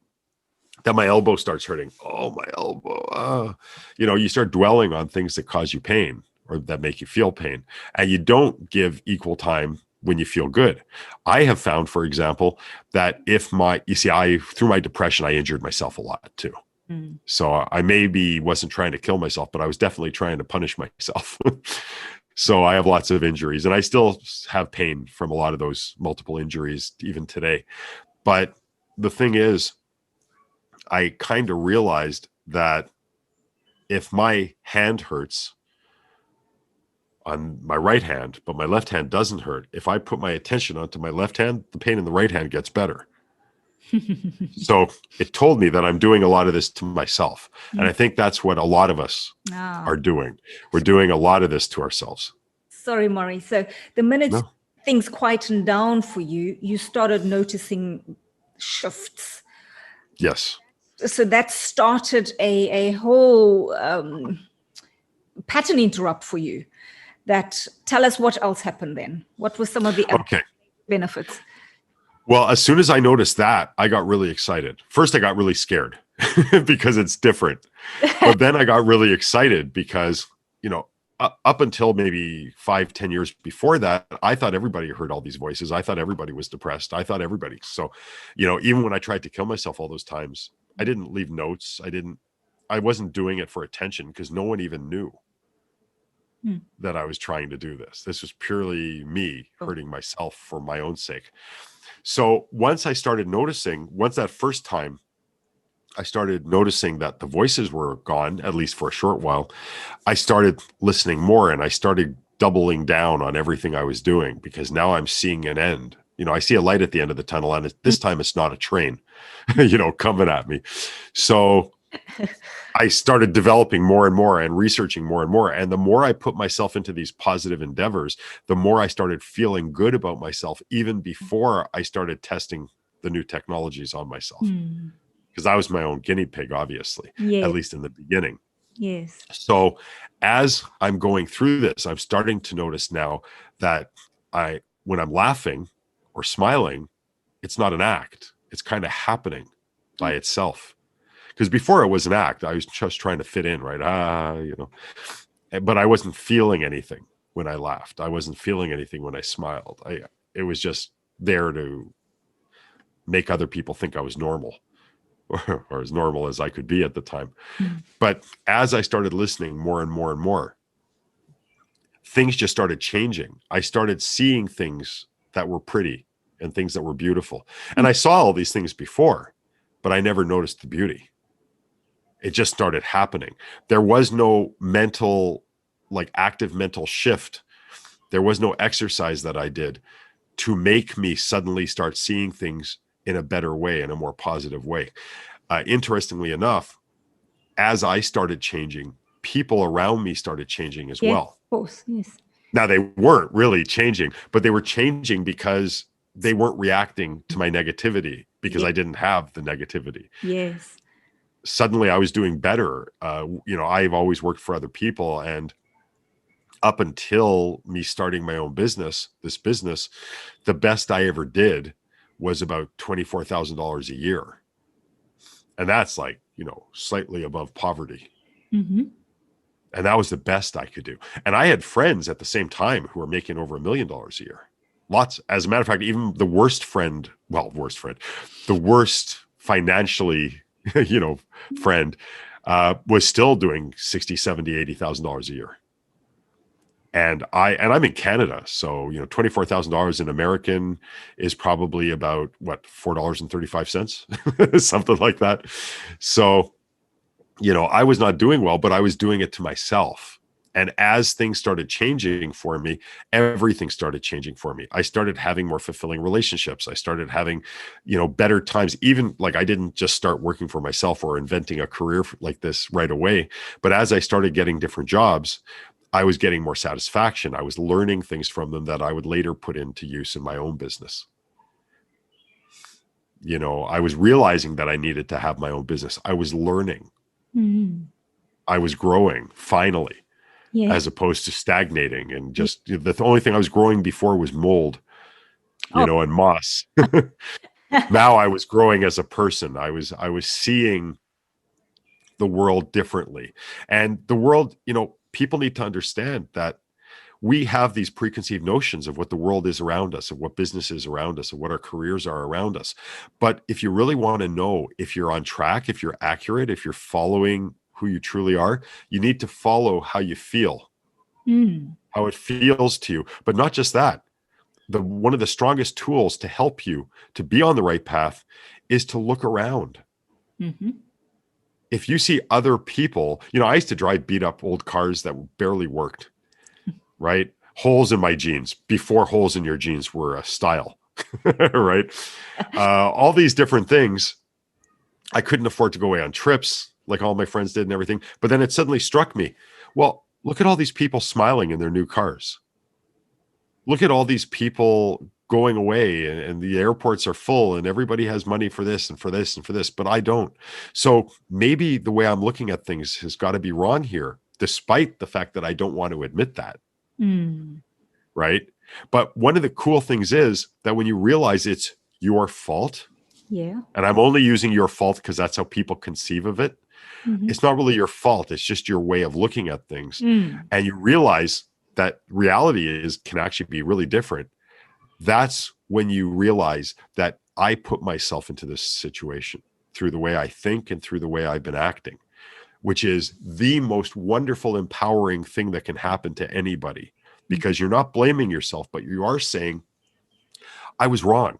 Then my elbow starts hurting. Oh, my elbow. You start dwelling on things that cause you pain or that make you feel pain. And you don't give equal time when you feel good. I have found, for example, that through my depression, I injured myself a lot too. So I maybe wasn't trying to kill myself, but I was definitely trying to punish myself. So I have lots of injuries and I still have pain from a lot of those multiple injuries even today. But the thing is, I kind of realized that if my hand hurts on my right hand, but my left hand doesn't hurt, if I put my attention onto my left hand, the pain in the right hand gets better. So it told me that I'm doing a lot of this to myself. And I think that's what a lot of us are doing. We're doing a lot of this to ourselves. Sorry, Morry. So the minute things quietened down for you, you started noticing shifts. Yes. So that started a whole pattern interrupt for you. Tell us what else happened then. What were some of the benefits? Well, as soon as I noticed that, I got really excited. First, I got really scared because it's different. But then I got really excited because, up until maybe 5-10 years before that, I thought everybody heard all these voices. I thought everybody was depressed. I thought everybody. So, even when I tried to kill myself all those times, I didn't leave notes. I wasn't doing it for attention because no one even knew that I was trying to do this. This was purely me hurting myself for my own sake. So once that first time I started noticing that the voices were gone, at least for a short while, I started listening more and I started doubling down on everything I was doing because now I'm seeing an end. I see a light at the end of the tunnel and this time it's not a train, coming at me. So I started developing more and more and researching more and more. And the more I put myself into these positive endeavors, the more I started feeling good about myself, even before I started testing the new technologies on myself. Because I was my own guinea pig, obviously, at least in the beginning. Yes. So as I'm going through this, I'm starting to notice now that when I'm laughing or smiling, it's not an act. It's kind of happening by itself. Because before it was an act, I was just trying to fit in, right? But I wasn't feeling anything when I laughed. I wasn't feeling anything when I smiled. It was just there to make other people think I was normal or as normal as I could be at the time. But as I started listening more and more and more, things just started changing. I started seeing things that were pretty and things that were beautiful. And I saw all these things before, but I never noticed the beauty. It just started happening. There was no mental like active mental shift. There was no exercise that I did to make me suddenly start seeing things in a better way, in a more positive way. Interestingly enough, as I started changing, people around me started changing as well. Of course, yes. Now, they weren't really changing, but they were changing because they weren't reacting to my negativity, because I didn't have the negativity. Yes. Suddenly I was doing better. I've always worked for other people, and up until me starting my own business, the best I ever did was about $24,000 a year. And that's like, slightly above poverty. Mm-hmm. And that was the best I could do. And I had friends at the same time who were making over $1 million a year. Lots. As a matter of fact, even the worst financially, friend, was still doing $60,000, $70,000, $80,000 a year. And I'm in Canada, so $24,000 in American is probably about $4.35, something like that. So, I was not doing well, but I was doing it to myself. And as things started changing for me, everything started changing for me. I started having more fulfilling relationships. I started having, better times. Even like, I didn't just start working for myself or inventing a career like this right away. But as I started getting different jobs, I was getting more satisfaction. I was learning things from them that I would later put into use in my own business. I was realizing that I needed to have my own business. I was learning. Mm-hmm. I was growing finally, as opposed to stagnating. And just the only thing I was growing before was mold, and moss. Now I was growing as a person. I was seeing the world differently. And the world, people need to understand that we have these preconceived notions of what the world is around us, of what business is around us, of what our careers are around us. But if you really want to know if you're on track, if you're accurate, if you're following who you truly are, you need to follow how you feel, how it feels to you. But not just that. One of the strongest tools to help you to be on the right path is to look around. Mm-hmm. If you see other people, I used to drive beat up old cars that barely worked, right? Holes in my jeans before holes in your jeans were a style, right? All these different things. I couldn't afford to go away on trips like all my friends did and everything. But then it suddenly struck me, well, look at all these people smiling in their new cars. Look at all these people going away, and the airports are full and everybody has money for this and for this and for this, but I don't. So maybe the way I'm looking at things has got to be wrong here, despite the fact that I don't want to admit that. Right? But one of the cool things is that when you realize it's your fault, and I'm only using your fault because that's how people conceive of it. It's not really your fault. It's just your way of looking at things. And you realize that reality can actually be really different. That's when you realize that I put myself into this situation through the way I think and through the way I've been acting, which is the most wonderful, empowering thing that can happen to anybody, because you're not blaming yourself, but you are saying, I was wrong.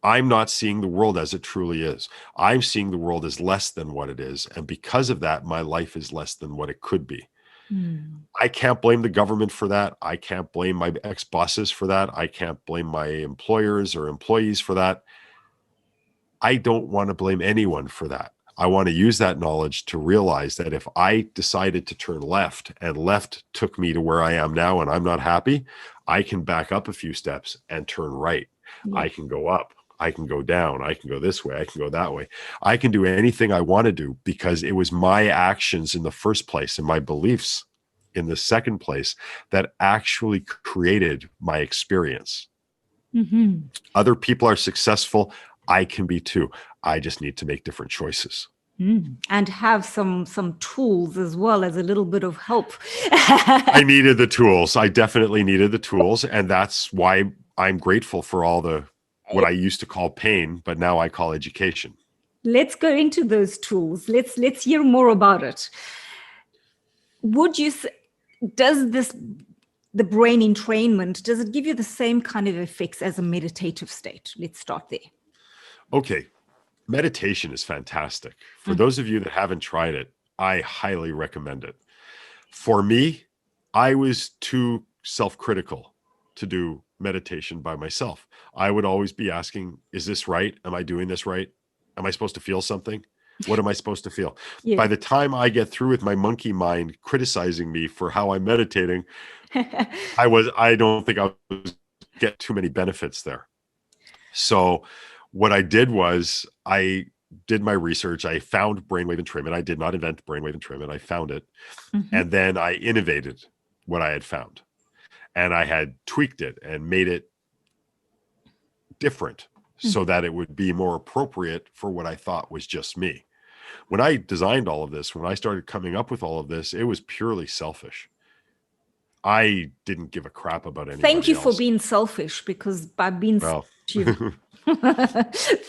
I'm not seeing the world as it truly is. I'm seeing the world as less than what it is. And because of that, my life is less than what it could be. I can't blame the government for that. I can't blame my ex-bosses for that. I can't blame my employers or employees for that. I don't want to blame anyone for that. I want to use that knowledge to realize that if I decided to turn left and left took me to where I am now and I'm not happy, I can back up a few steps and turn right. I can go up. I can go down. I can go this way. I can go that way. I can do anything I want to do because it was my actions in the first place and my beliefs in the second place that actually created my experience. Other people are successful. I can be too. I just need to make different choices. And have some tools as well as a little bit of help. I needed the tools. I definitely needed the tools. And that's why I'm grateful for all what I used to call pain, but now I call education. Let's go into those tools. Let's hear more about it. Does the brain entrainment, does it give you the same kind of effects as a meditative state? Let's start there. Okay. Meditation is fantastic. For those of you that haven't tried it, I highly recommend it. For me, I was too self-critical to do meditation by myself. I would always be asking, is this right? Am I doing this right? Am I supposed to feel something? What am I supposed to feel? Yeah. By the time I get through with my monkey mind criticizing me for how I'm meditating, I don't think I was get too many benefits there. So what I did was I did my research. I found brainwave entrainment. I did not invent brainwave entrainment. I found it. Mm-hmm. And then I innovated what I had found. And I had tweaked it and made it different so that it would be more appropriate for what I thought was just me. When I designed all of this, when I started coming up with all of this, it was purely selfish. I didn't give a crap about anybody Thank you else. for being selfish, because by being Well, selfish,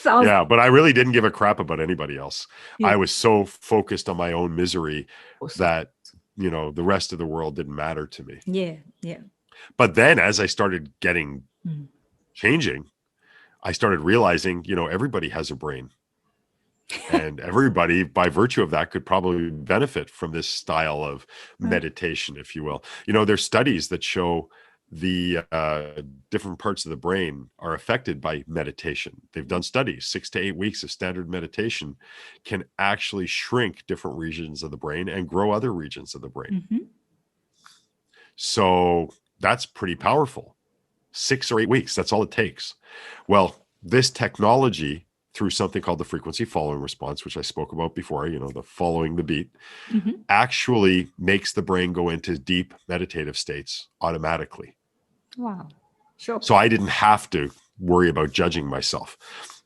yeah, but I really didn't give a crap about anybody else. Yeah. I was so focused on my own misery Awesome. that, the rest of the world didn't matter to me. Yeah, yeah. But then as I started getting changing, I started realizing, everybody has a brain. And everybody, by virtue of that, could probably benefit from this style of meditation, if you will. There's studies that show the different parts of the brain are affected by meditation. They've done studies. 6 to 8 weeks of standard meditation can actually shrink different regions of the brain and grow other regions of the brain. Mm-hmm. So that's pretty powerful. 6 or 8 weeks, that's all it takes. Well, this technology, through something called the frequency following response, which I spoke about before, the following the beat, actually makes the brain go into deep meditative states automatically. Wow. Sure. So I didn't have to worry about judging myself.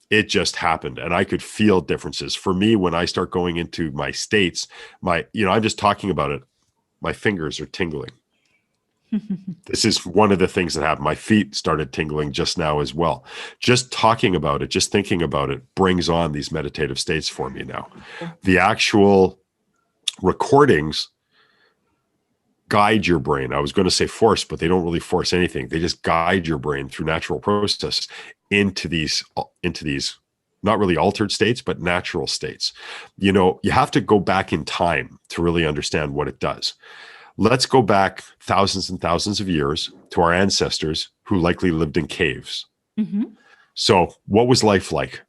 It just happened. And I could feel differences. For me, when I start going into my states, I'm just talking about it. My fingers are tingling. This is one of the things that happened. My feet started tingling just now as well. Just talking about it, just thinking about it brings on these meditative states for me now. The actual recordings guide your brain. I was going to say force, but they don't really force anything. They just guide your brain through natural processes into these not really altered states, but natural states. You have to go back in time to really understand what it does. Let's go back thousands and thousands of years to our ancestors who likely lived in caves. So what was life like?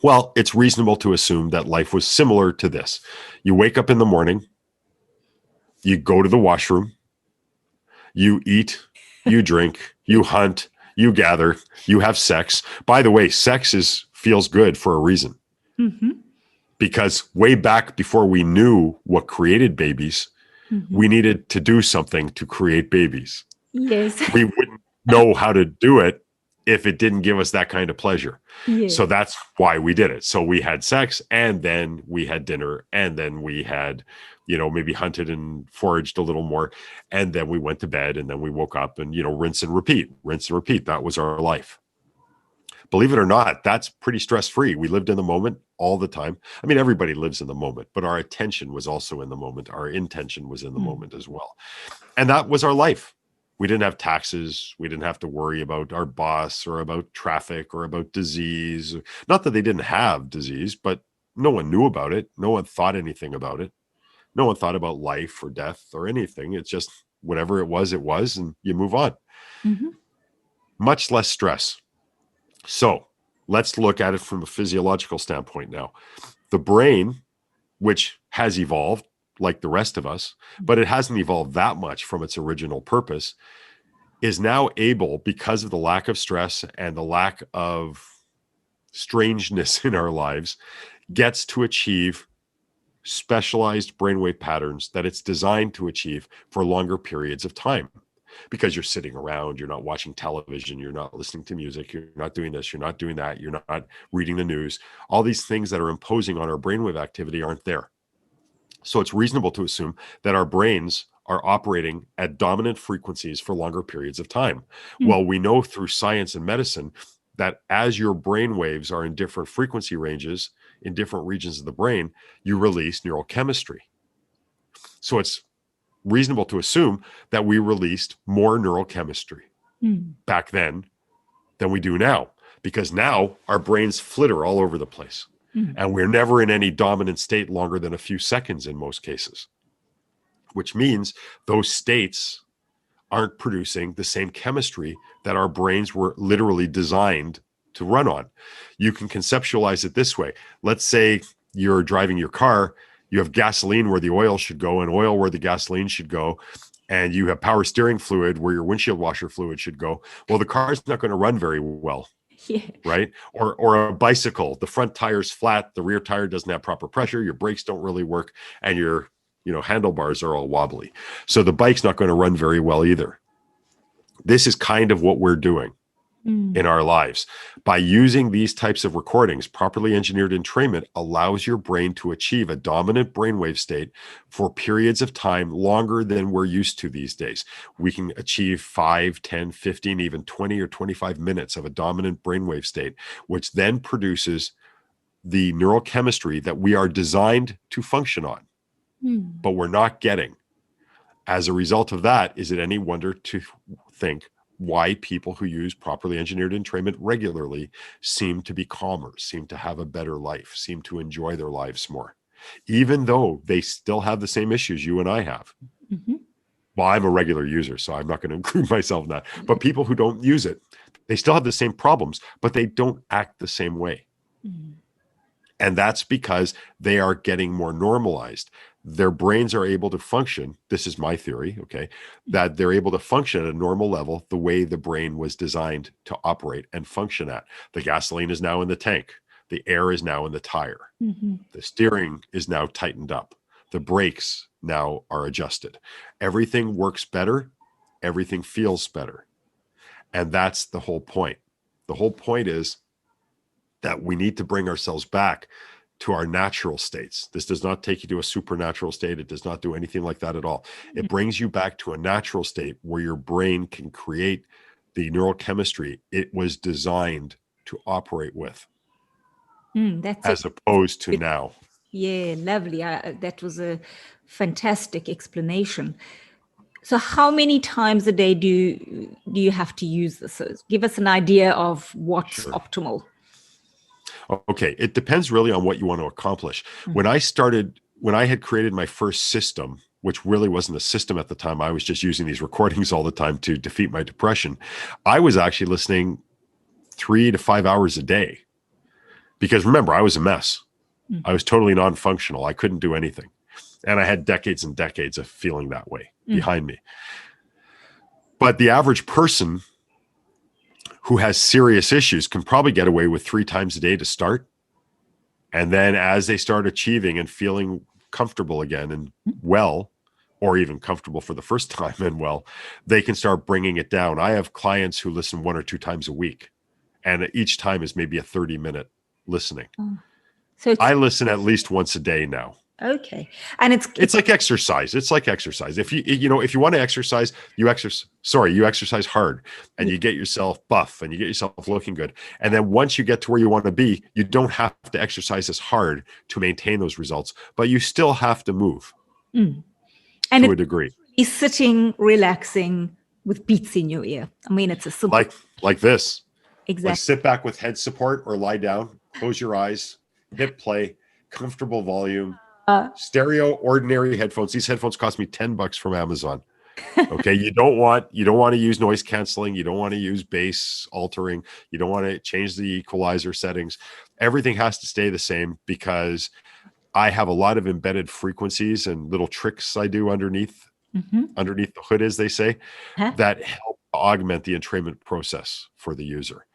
Well, it's reasonable to assume that life was similar to this. You wake up in the morning, you go to the washroom, you eat, you drink, you hunt, you gather, you have sex. By the way, sex feels good for a reason. Because way back before we knew what created babies, we needed to do something to create babies. Yes. We wouldn't know how to do it if it didn't give us that kind of pleasure. Yes. So that's why we did it. So we had sex, and then we had dinner, and then we had, maybe hunted and foraged a little more. And then we went to bed, and then we woke up and, rinse and repeat. That was our life. Believe it or not, that's pretty stress-free. We lived in the moment all the time. I mean, everybody lives in the moment, but our attention was also in the moment. Our intention was in the moment as well. And that was our life. We didn't have taxes. We didn't have to worry about our boss or about traffic or about disease. Not that they didn't have disease, but no one knew about it. No one thought anything about it. No one thought about life or death or anything. It's just whatever it was, and you move on. Much less stress. So let's look at it from a physiological standpoint now. The brain, which has evolved like the rest of us, but it hasn't evolved that much from its original purpose, is now able, because of the lack of stress and the lack of strangeness in our lives, gets to achieve specialized brainwave patterns that it's designed to achieve for longer periods of time. Because you're sitting around, you're not watching television, you're not listening to music, you're not doing this, you're not doing that, you're not reading the news. All these things that are imposing on our brainwave activity aren't there. So it's reasonable to assume that our brains are operating at dominant frequencies for longer periods of time. Well, we know through science and medicine that as your brain waves are in different frequency ranges in different regions of the brain, you release neurochemistry. So it's reasonable to assume that we released more neurochemistry back then than we do now, because now our brains flitter all over the place and we're never in any dominant state longer than a few seconds in most cases. which means those states aren't producing the same chemistry that our brains were literally designed to run on. You can conceptualize it this way. Let's say you're driving your car, you have gasoline where the oil should go and oil where the gasoline should go, and you have power steering fluid where your windshield washer fluid should go. Well, the car's not going to run very well. Yeah. Right? Or a bicycle, the front tire's flat, the rear tire doesn't have proper pressure, your brakes don't really work, and your handlebars are all wobbly. So the bike's not going to run very well either. This is kind of what we're doing in our lives. By using these types of recordings, properly engineered entrainment allows your brain to achieve a dominant brainwave state for periods of time longer than we're used to these days. We can achieve 5, 10, 15, even 20 or 25 minutes of a dominant brainwave state, which then produces the neurochemistry that we are designed to function on, but we're not getting. As a result of that, is it any wonder to think why people who use properly engineered entrainment regularly seem to be calmer, seem to have a better life, seem to enjoy their lives more, even though they still have the same issues you and I have. Well, I'm a regular user, so I'm not going to include myself in that. But people who don't use it, they still have the same problems, but they don't act the same way. And that's because they are getting more normalized. Their brains are able to function. This is my theory, okay, that they're able to function at a normal level the way the brain was designed to operate and function at. The gasoline is now in the tank. The air is now in the tire. The steering is now tightened up. The brakes now are adjusted. Everything works better. Everything feels better. And that's the whole point. The whole point is that we need to bring ourselves back to our natural states. This does not take you to a supernatural state. It does not do anything like that at all. It brings you back to a natural state where your brain can create the neurochemistry it was designed to operate with, as opposed to now. Yeah, lovely. That was a fantastic explanation. So how many times a day do you have to use this? So give us an idea of what's optimal. Okay, it depends really on what you want to accomplish. When I had created my first system, which really wasn't a system at the time, I was just using these recordings all the time to defeat my depression. I was actually listening 3 to 5 hours a day. Because remember, I was a mess. I was totally non-functional. I couldn't do anything. And I had decades and decades of feeling that way behind me. But the average person who has serious issues can probably get away with 3 times a day to start. And then as they start achieving and feeling comfortable again and well, or even comfortable for the first time and well, they can start bringing it down. I have clients who listen 1 or 2 times a week, and each time is maybe a 30-minute listening. So I listen at least once a day now. Okay. And it's like exercise. It's like exercise. If you want to exercise, you exercise hard, and you get yourself buff and you get yourself looking good. And then once you get to where you want to be, you don't have to exercise as hard to maintain those results, but you still have to move and to a degree. He's sitting, relaxing with beats in your ear. I mean, it's a simple like this. Exactly. Like sit back with head support or lie down, close your eyes, hit play, comfortable volume. Stereo ordinary headphones. These headphones cost me $10 from Amazon. Okay. You don't want to use noise canceling. You don't want to use bass altering. You don't want to change the equalizer settings. Everything has to stay the same because I have a lot of embedded frequencies and little tricks I do underneath the hood, as they say, that help augment the entrainment process for the user.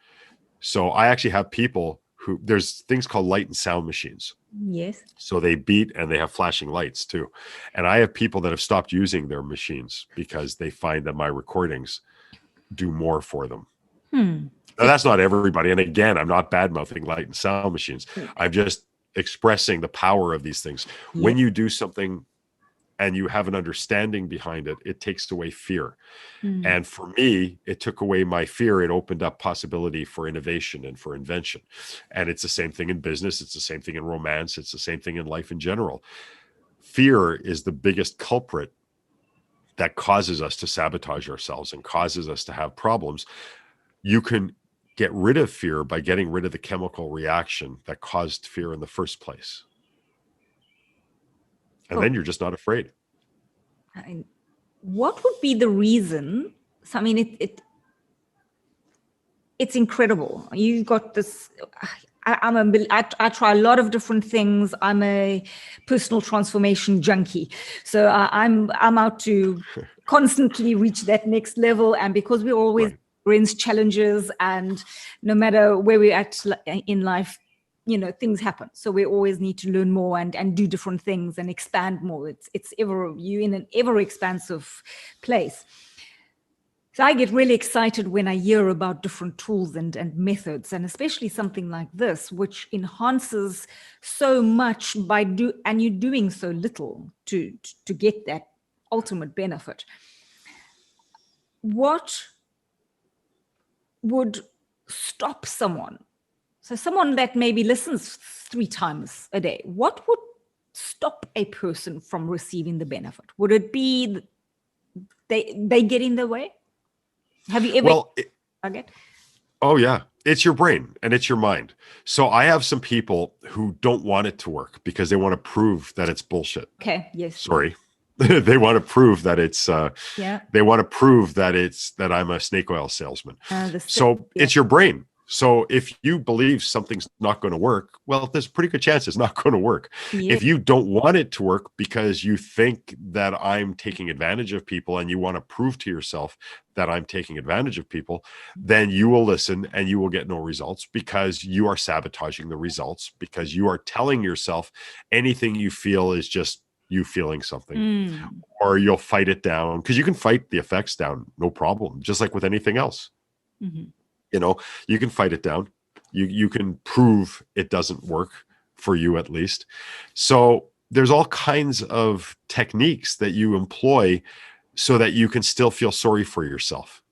So I actually have people there's things called light and sound machines. Yes. So they beat and they have flashing lights too. And I have people that have stopped using their machines because they find that my recordings do more for them. Now, that's not everybody. And again, I'm not bad-mouthing light and sound machines. I'm just expressing the power of these things. Yes. When you do something and you have an understanding behind it, it takes away fear. And for me, it took away my fear. It opened up possibility for innovation and for invention. And it's the same thing in business. It's the same thing in romance. It's the same thing in life in general. Fear is the biggest culprit that causes us to sabotage ourselves and causes us to have problems. You can get rid of fear by getting rid of the chemical reaction that caused fear in the first place. And then you're just not afraid. I mean, what would be the reason? So, I mean, it's incredible. You've got this. I try a lot of different things. I'm a personal transformation junkie, so I'm out to constantly reach that next level. And because we're always experience challenges, and no matter where we're at in life, things happen. So we always need to learn more and do different things and expand more. It's you in an ever expansive place. So I get really excited when I hear about different tools and methods, and especially something like this, which enhances so much and you're doing so little to get that ultimate benefit. What would stop someone? So someone that maybe listens 3 times a day, what would stop a person from receiving the benefit? Would it be they get in the way? Have you ever? Oh, yeah. It's your brain and it's your mind. So I have some people who don't want it to work because they want to prove that it's bullshit. Okay. Yes. Sorry. They want to prove that it's, they want to prove that I'm a snake oil salesman. It's your brain. So if you believe something's not going to work, well, there's a pretty good chance it's not going to work. Yeah. If you don't want it to work because you think that I'm taking advantage of people and you want to prove to yourself that I'm taking advantage of people, then you will listen and you will get no results because you are sabotaging the results, because you are telling yourself anything you feel is just you feeling something, or you'll fight it down, because you can fight the effects down, no problem, just like with anything else. Mm-hmm. You can fight it down. You can prove it doesn't work for you, at least. So there's all kinds of techniques that you employ so that you can still feel sorry for yourself.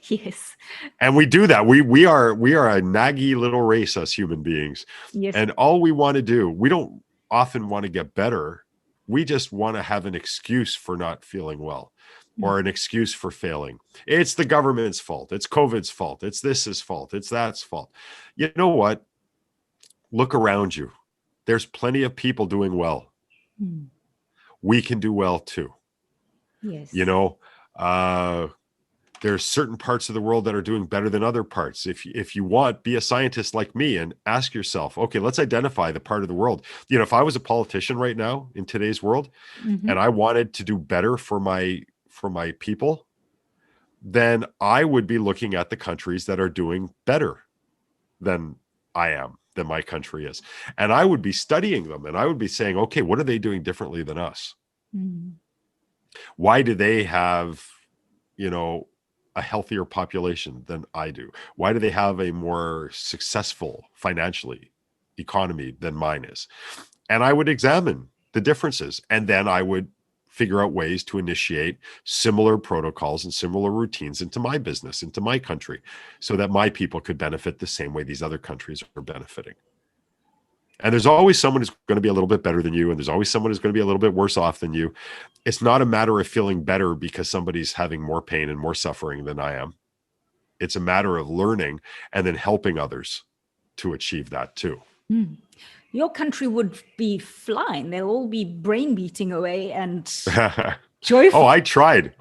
Yes. And we do that. We are a naggy little race, us human beings. Yes. And all we want to do, we don't often want to get better. We just want to have an excuse for not feeling well, or an excuse for failing. It's the government's fault. It's COVID's fault. It's this's fault. It's that's fault. You know what? Look around you. There's plenty of people doing well. We can do well too. Yes. There's certain parts of the world that are doing better than other parts. If you want, be a scientist like me and ask yourself, okay, let's identify the part of the world. If I was a politician right now in today's world, and I wanted to do better for my people, then I would be looking at the countries that are doing better than I am, than my country is. And I would be studying them, and I would be saying, okay, what are they doing differently than us? Why do they have, a healthier population than I do? Why do they have a more successful financially economy than mine is? And I would examine the differences, and then I would figure out ways to initiate similar protocols and similar routines into my business, into my country, so that my people could benefit the same way these other countries are benefiting. And there's always someone who's going to be a little bit better than you, and there's always someone who's going to be a little bit worse off than you. It's not a matter of feeling better because somebody's having more pain and more suffering than I am. It's a matter of learning and then helping others to achieve that too. Your country would be flying. They'll all be brain beating away and joyful. Oh, I tried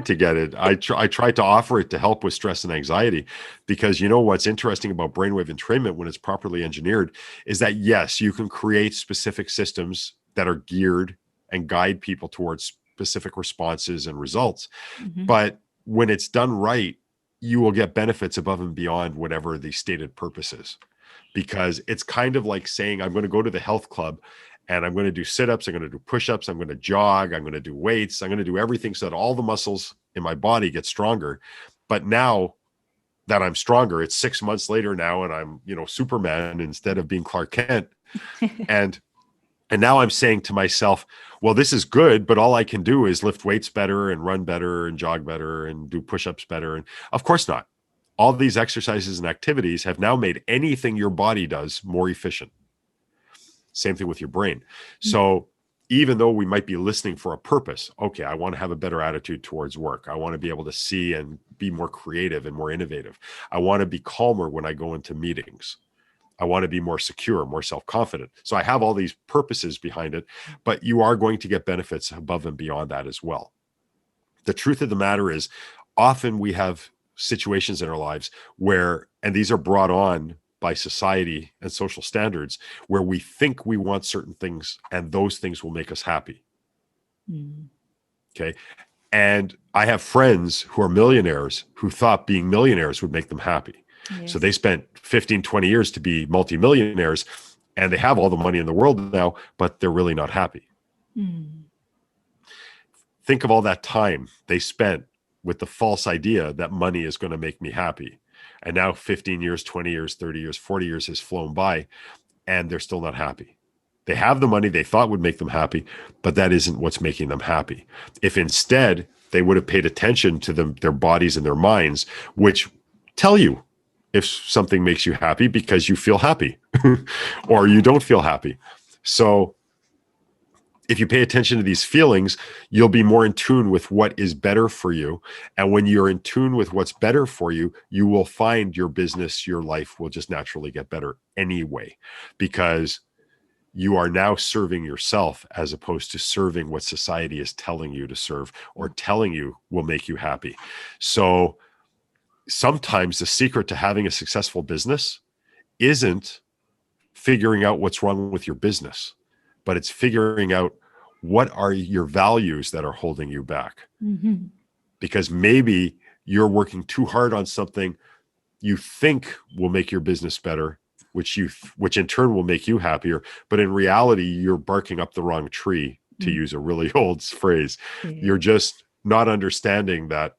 to get it. I tried to offer it to help with stress and anxiety, because what's interesting about brainwave entrainment when it's properly engineered is that, yes, you can create specific systems that are geared and guide people towards specific responses and results. But when it's done right, you will get benefits above and beyond whatever the stated purpose is. Because it's kind of like saying, I'm going to go to the health club and I'm going to do sit-ups, I'm going to do push-ups, I'm going to jog, I'm going to do weights, I'm going to do everything so that all the muscles in my body get stronger. But now that I'm stronger, it's 6 months later now, and I'm, Superman instead of being Clark Kent. And now I'm saying to myself, well, this is good, but all I can do is lift weights better and run better and jog better and do push-ups better. And of course not. All these exercises and activities have now made anything your body does more efficient. Same thing with your brain. So even though we might be listening for a purpose, okay, I want to have a better attitude towards work. I want to be able to see and be more creative and more innovative. I want to be calmer when I go into meetings. I want to be more secure, more self-confident. So I have all these purposes behind it, but you are going to get benefits above and beyond that as well. The truth of the matter is, often we have situations in our lives where, and these are brought on by society and social standards, where we think we want certain things and those things will make us happy. Okay. And I have friends who are millionaires who thought being millionaires would make them happy. Yes. So they spent 15, 20 years to be multimillionaires, and they have all the money in the world now, but they're really not happy. Think of all that time they spent with the false idea that money is going to make me happy. And now 15 years, 20 years, 30 years, 40 years has flown by, and they're still not happy. They have the money they thought would make them happy, but that isn't what's making them happy. If instead they would have paid attention to their bodies and their minds, which tell you if something makes you happy because you feel happy or you don't feel happy. So if you pay attention to these feelings, you'll be more in tune with what is better for you. And when you're in tune with what's better for you, you will find your business, your life will just naturally get better anyway, because you are now serving yourself as opposed to serving what society is telling you to serve or telling you will make you happy. So sometimes the secret to having a successful business isn't figuring out what's wrong with your business, but it's figuring out what are your values that are holding you back. Because maybe you're working too hard on something you think will make your business better, which in turn will make you happier. But in reality, you're barking up the wrong tree, to use a really old phrase. You're just not understanding that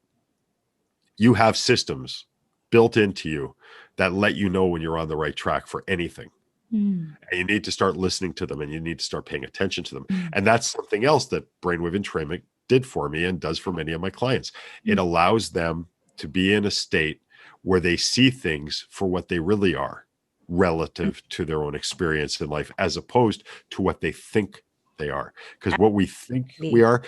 you have systems built into you that let you know when you're on the right track for anything. And you need to start listening to them, and you need to start paying attention to them. And that's something else that brainwave entrainment did for me and does for many of my clients. It allows them to be in a state where they see things for what they really are relative to their own experience in life, as opposed to what they think they are. Because what we think we are,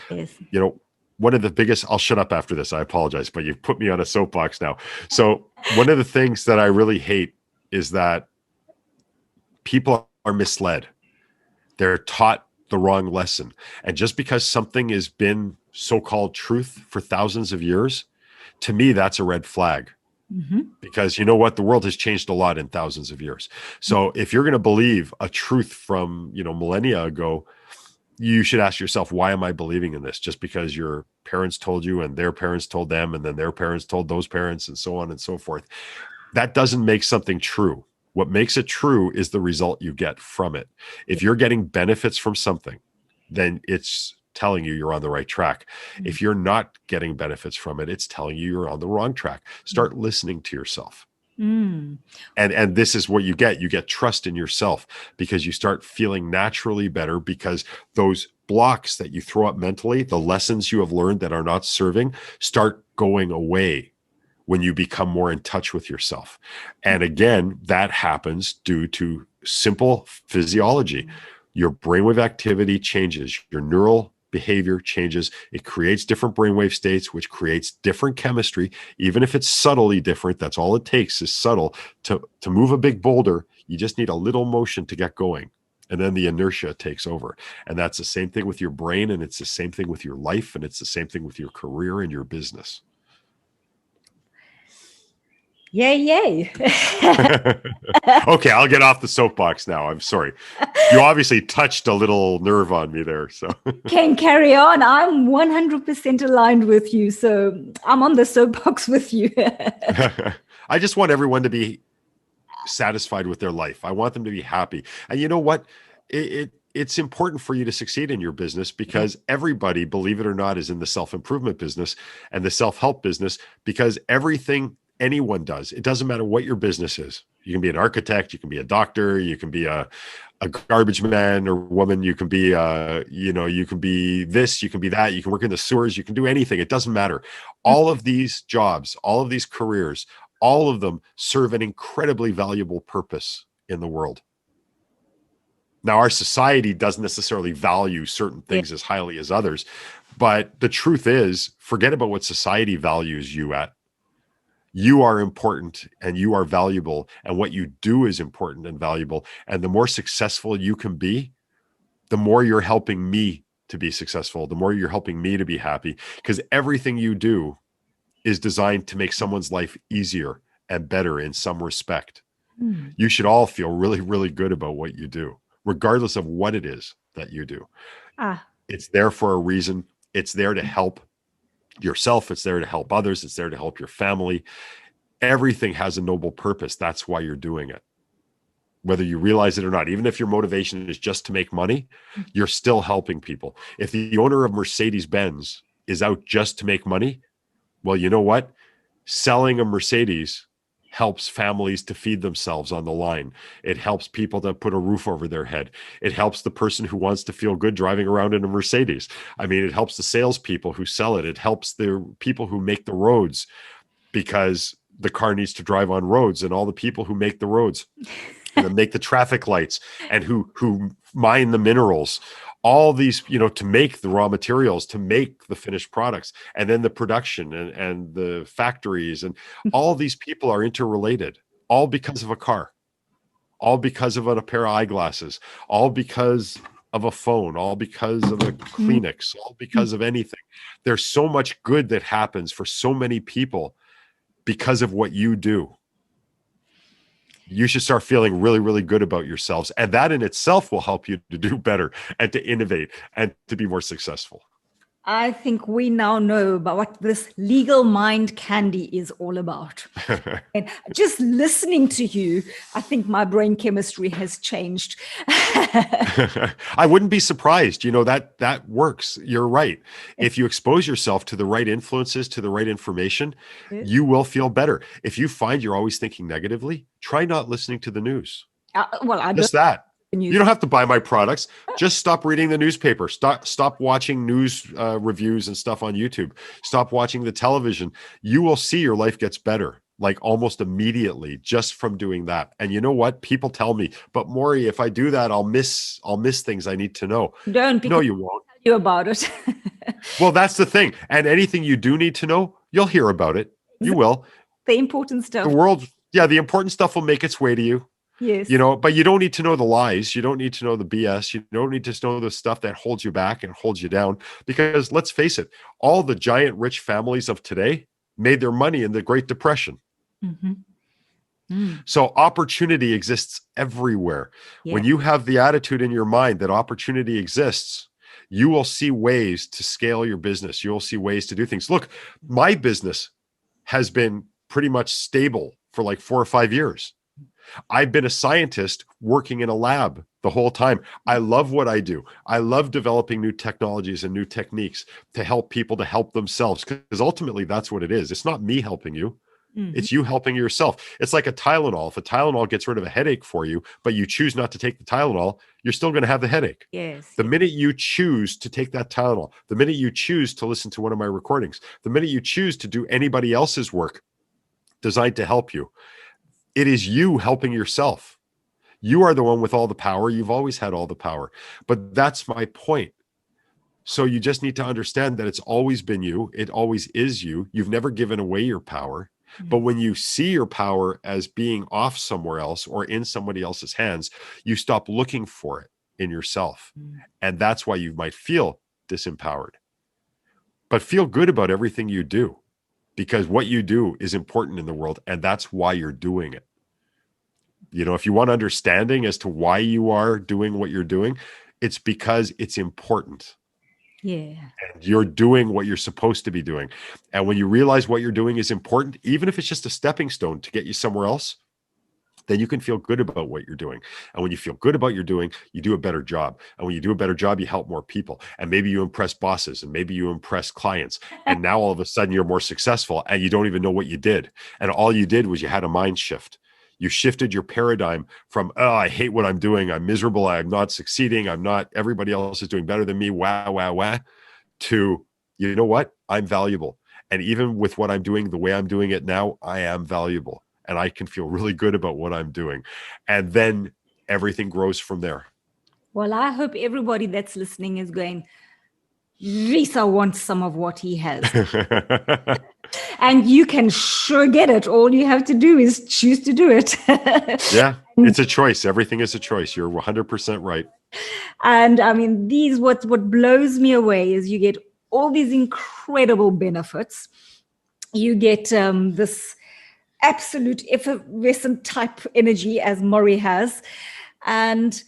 one of the biggest, I'll shut up after this, I apologize, but you've put me on a soapbox now. So one of the things that I really hate is that people are misled. They're taught the wrong lesson. And just because something has been so-called truth for thousands of years, to me, that's a red flag. Because you know what? The world has changed a lot in thousands of years. So if you're going to believe a truth from, millennia ago, you should ask yourself, why am I believing in this? Just because your parents told you and their parents told them, and then their parents told those parents, and so on and so forth. That doesn't make something true. What makes it true is the result you get from it. If you're getting benefits from something, then it's telling you you're on the right track. If you're not getting benefits from it, it's telling you you're on the wrong track. Start listening to yourself. And this is what you get. You get trust in yourself, because you start feeling naturally better, because those blocks that you throw up mentally, the lessons you have learned that are not serving, start going away when you become more in touch with yourself. And again, that happens due to simple physiology. Your brainwave activity changes, your neural behavior changes. It creates different brainwave states, which creates different chemistry. Even if it's subtly different, that's all it takes is subtle. To move a big boulder, you just need a little motion to get going. And then the inertia takes over. And that's the same thing with your brain, and it's the same thing with your life, and it's the same thing with your career and your business. Yay. Okay, I'll get off the soapbox now. I'm sorry. You obviously touched a little nerve on me there. So can carry on. I'm 100% aligned with you. So I'm on the soapbox with you. I just want everyone to be satisfied with their life. I want them to be happy. And you know what? It's important for you to succeed in your business, because everybody, believe it or not, is in the self-improvement business and the self-help business, because everything anyone does, it doesn't matter what your business is. You can be an architect, you can be a doctor, you can be a garbage man or woman, you can be you can be this, you can be that, you can work in the sewers, you can do anything. It doesn't matter. All of these jobs, all of these careers, all of them serve an incredibly valuable purpose in the world. Now, our society doesn't necessarily value certain things as highly as others, but the truth is, forget about what society values you at. You are important and you are valuable, and what you do is important and valuable. And the more successful you can be, the more you're helping me to be successful, the more you're helping me to be happy, because everything you do is designed to make someone's life easier and better in some respect. You should all feel really, really good about what you do, regardless of what it is that you do. It's there for a reason. It's there to help yourself. It's there to help others. It's there to help your family. Everything has a noble purpose. That's why you're doing it. Whether you realize it or not, even if your motivation is just to make money, you're still helping people. If the owner of Mercedes-Benz is out just to make money, well, you know what? Selling a Mercedes helps families to feed themselves on the line. It helps people to put a roof over their head. It helps the person who wants to feel good driving around in a Mercedes. I mean, it helps the salespeople who sell it. It helps the people who make the roads, because the car needs to drive on roads, and all the people who make the roads and make the traffic lights and who mine the minerals, all these, to make the raw materials, to make the finished products, and then the production and the factories, and all these people are interrelated, all because of a car, all because of a pair of eyeglasses, all because of a phone, all because of a Kleenex, all because of anything. There's so much good that happens for so many people because of what you do. You should start feeling really, really good about yourselves. And that in itself will help you to do better and to innovate and to be more successful. I think we now know about what this legal mind candy is all about. And just listening to you, I think my brain chemistry has changed. I wouldn't be surprised. That works. You're right. If you expose yourself to the right influences, to the right information, you will feel better. If you find you're always thinking negatively, try not listening to the news. Just that. You don't have to buy my products. Just stop reading the newspaper. Stop watching news reviews and stuff on YouTube. Stop watching the television. You will see your life gets better, like almost immediately, just from doing that. And you know what? People tell me, but Morry, if I do that, I'll miss things I need to know. No, you won't. Tell you about it. Well, that's the thing. And anything you do need to know, you'll hear about it. You will. The important stuff. The important stuff will make its way to you. Yes. But you don't need to know the lies. You don't need to know the BS. You don't need to know the stuff that holds you back and holds you down. Because let's face it, all the giant rich families of today made their money in the Great Depression. So opportunity exists everywhere. Yeah. When you have the attitude in your mind that opportunity exists, you will see ways to scale your business. You'll see ways to do things. Look, my business has been pretty much stable for like 4 or 5 years. I've been a scientist working in a lab the whole time. I love what I do. I love developing new technologies and new techniques to help people to help themselves, because ultimately that's what it is. It's not me helping you. It's you helping yourself. It's like a Tylenol. If a Tylenol gets rid of a headache for you, but you choose not to take the Tylenol, you're still going to have the headache. Yes. The minute you choose to take that Tylenol, the minute you choose to listen to one of my recordings, the minute you choose to do anybody else's work designed to help you, it is you helping yourself. You are the one with all the power. You've always had all the power. But that's my point. So you just need to understand that it's always been you. It always is you. You've never given away your power. But when you see your power as being off somewhere else or in somebody else's hands, you stop looking for it in yourself. And that's why you might feel disempowered. But feel good about everything you do, because what you do is important in the world, and that's why you're doing it. If you want understanding as to why you are doing what you're doing, it's because it's important. Yeah. And you're doing what you're supposed to be doing. And when you realize what you're doing is important, even if it's just a stepping stone to get you somewhere else, then you can feel good about what you're doing. And when you feel good about what you're doing, you do a better job. And when you do a better job, you help more people. And maybe you impress bosses, and maybe you impress clients. And now all of a sudden you're more successful and you don't even know what you did. And all you did was you had a mind shift. You shifted your paradigm from, oh, I hate what I'm doing. I'm miserable. I'm not succeeding. Everybody else is doing better than me. Wow, to, you know what? I'm valuable. And even with what I'm doing, the way I'm doing it now, I am valuable. And I can feel really good about what I'm doing. And then everything grows from there. Well, I hope everybody that's listening is going, Lisa wants some of what he has. And you can sure get it. All you have to do is choose to do it. Yeah, it's a choice. Everything is a choice. You're 100% right. And I mean, what blows me away is you get all these incredible benefits. You get this absolute effervescent type energy as Morry has. And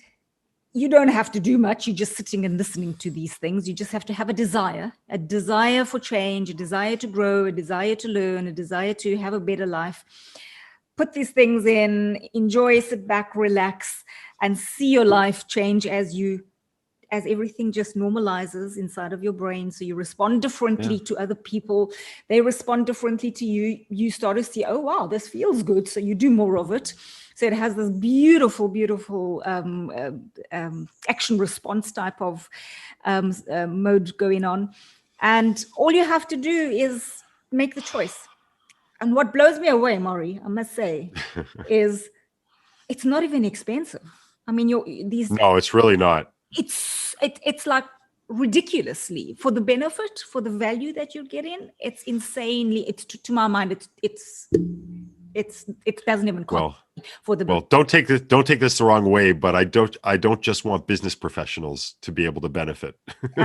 you don't have to do much. You're just sitting and listening to these things. You just have to have a desire for change, a desire to grow, a desire to learn, a desire to have a better life. Put these things in, enjoy, sit back, relax, and see your life change as everything just normalizes inside of your brain. So you respond differently to other people. They respond differently to you. You start to see, oh, wow, this feels good. So you do more of it. So it has this beautiful, beautiful action response type of mode going on. And all you have to do is make the choice. And what blows me away, Morry, I must say, is it's not even expensive. I mean, No, it's really not. It's like ridiculously for the benefit, for the value that you're getting. It's insanely. It's to my mind. It doesn't even cost for the. Well, don't take this the wrong way, but I don't just want business professionals to be able to benefit.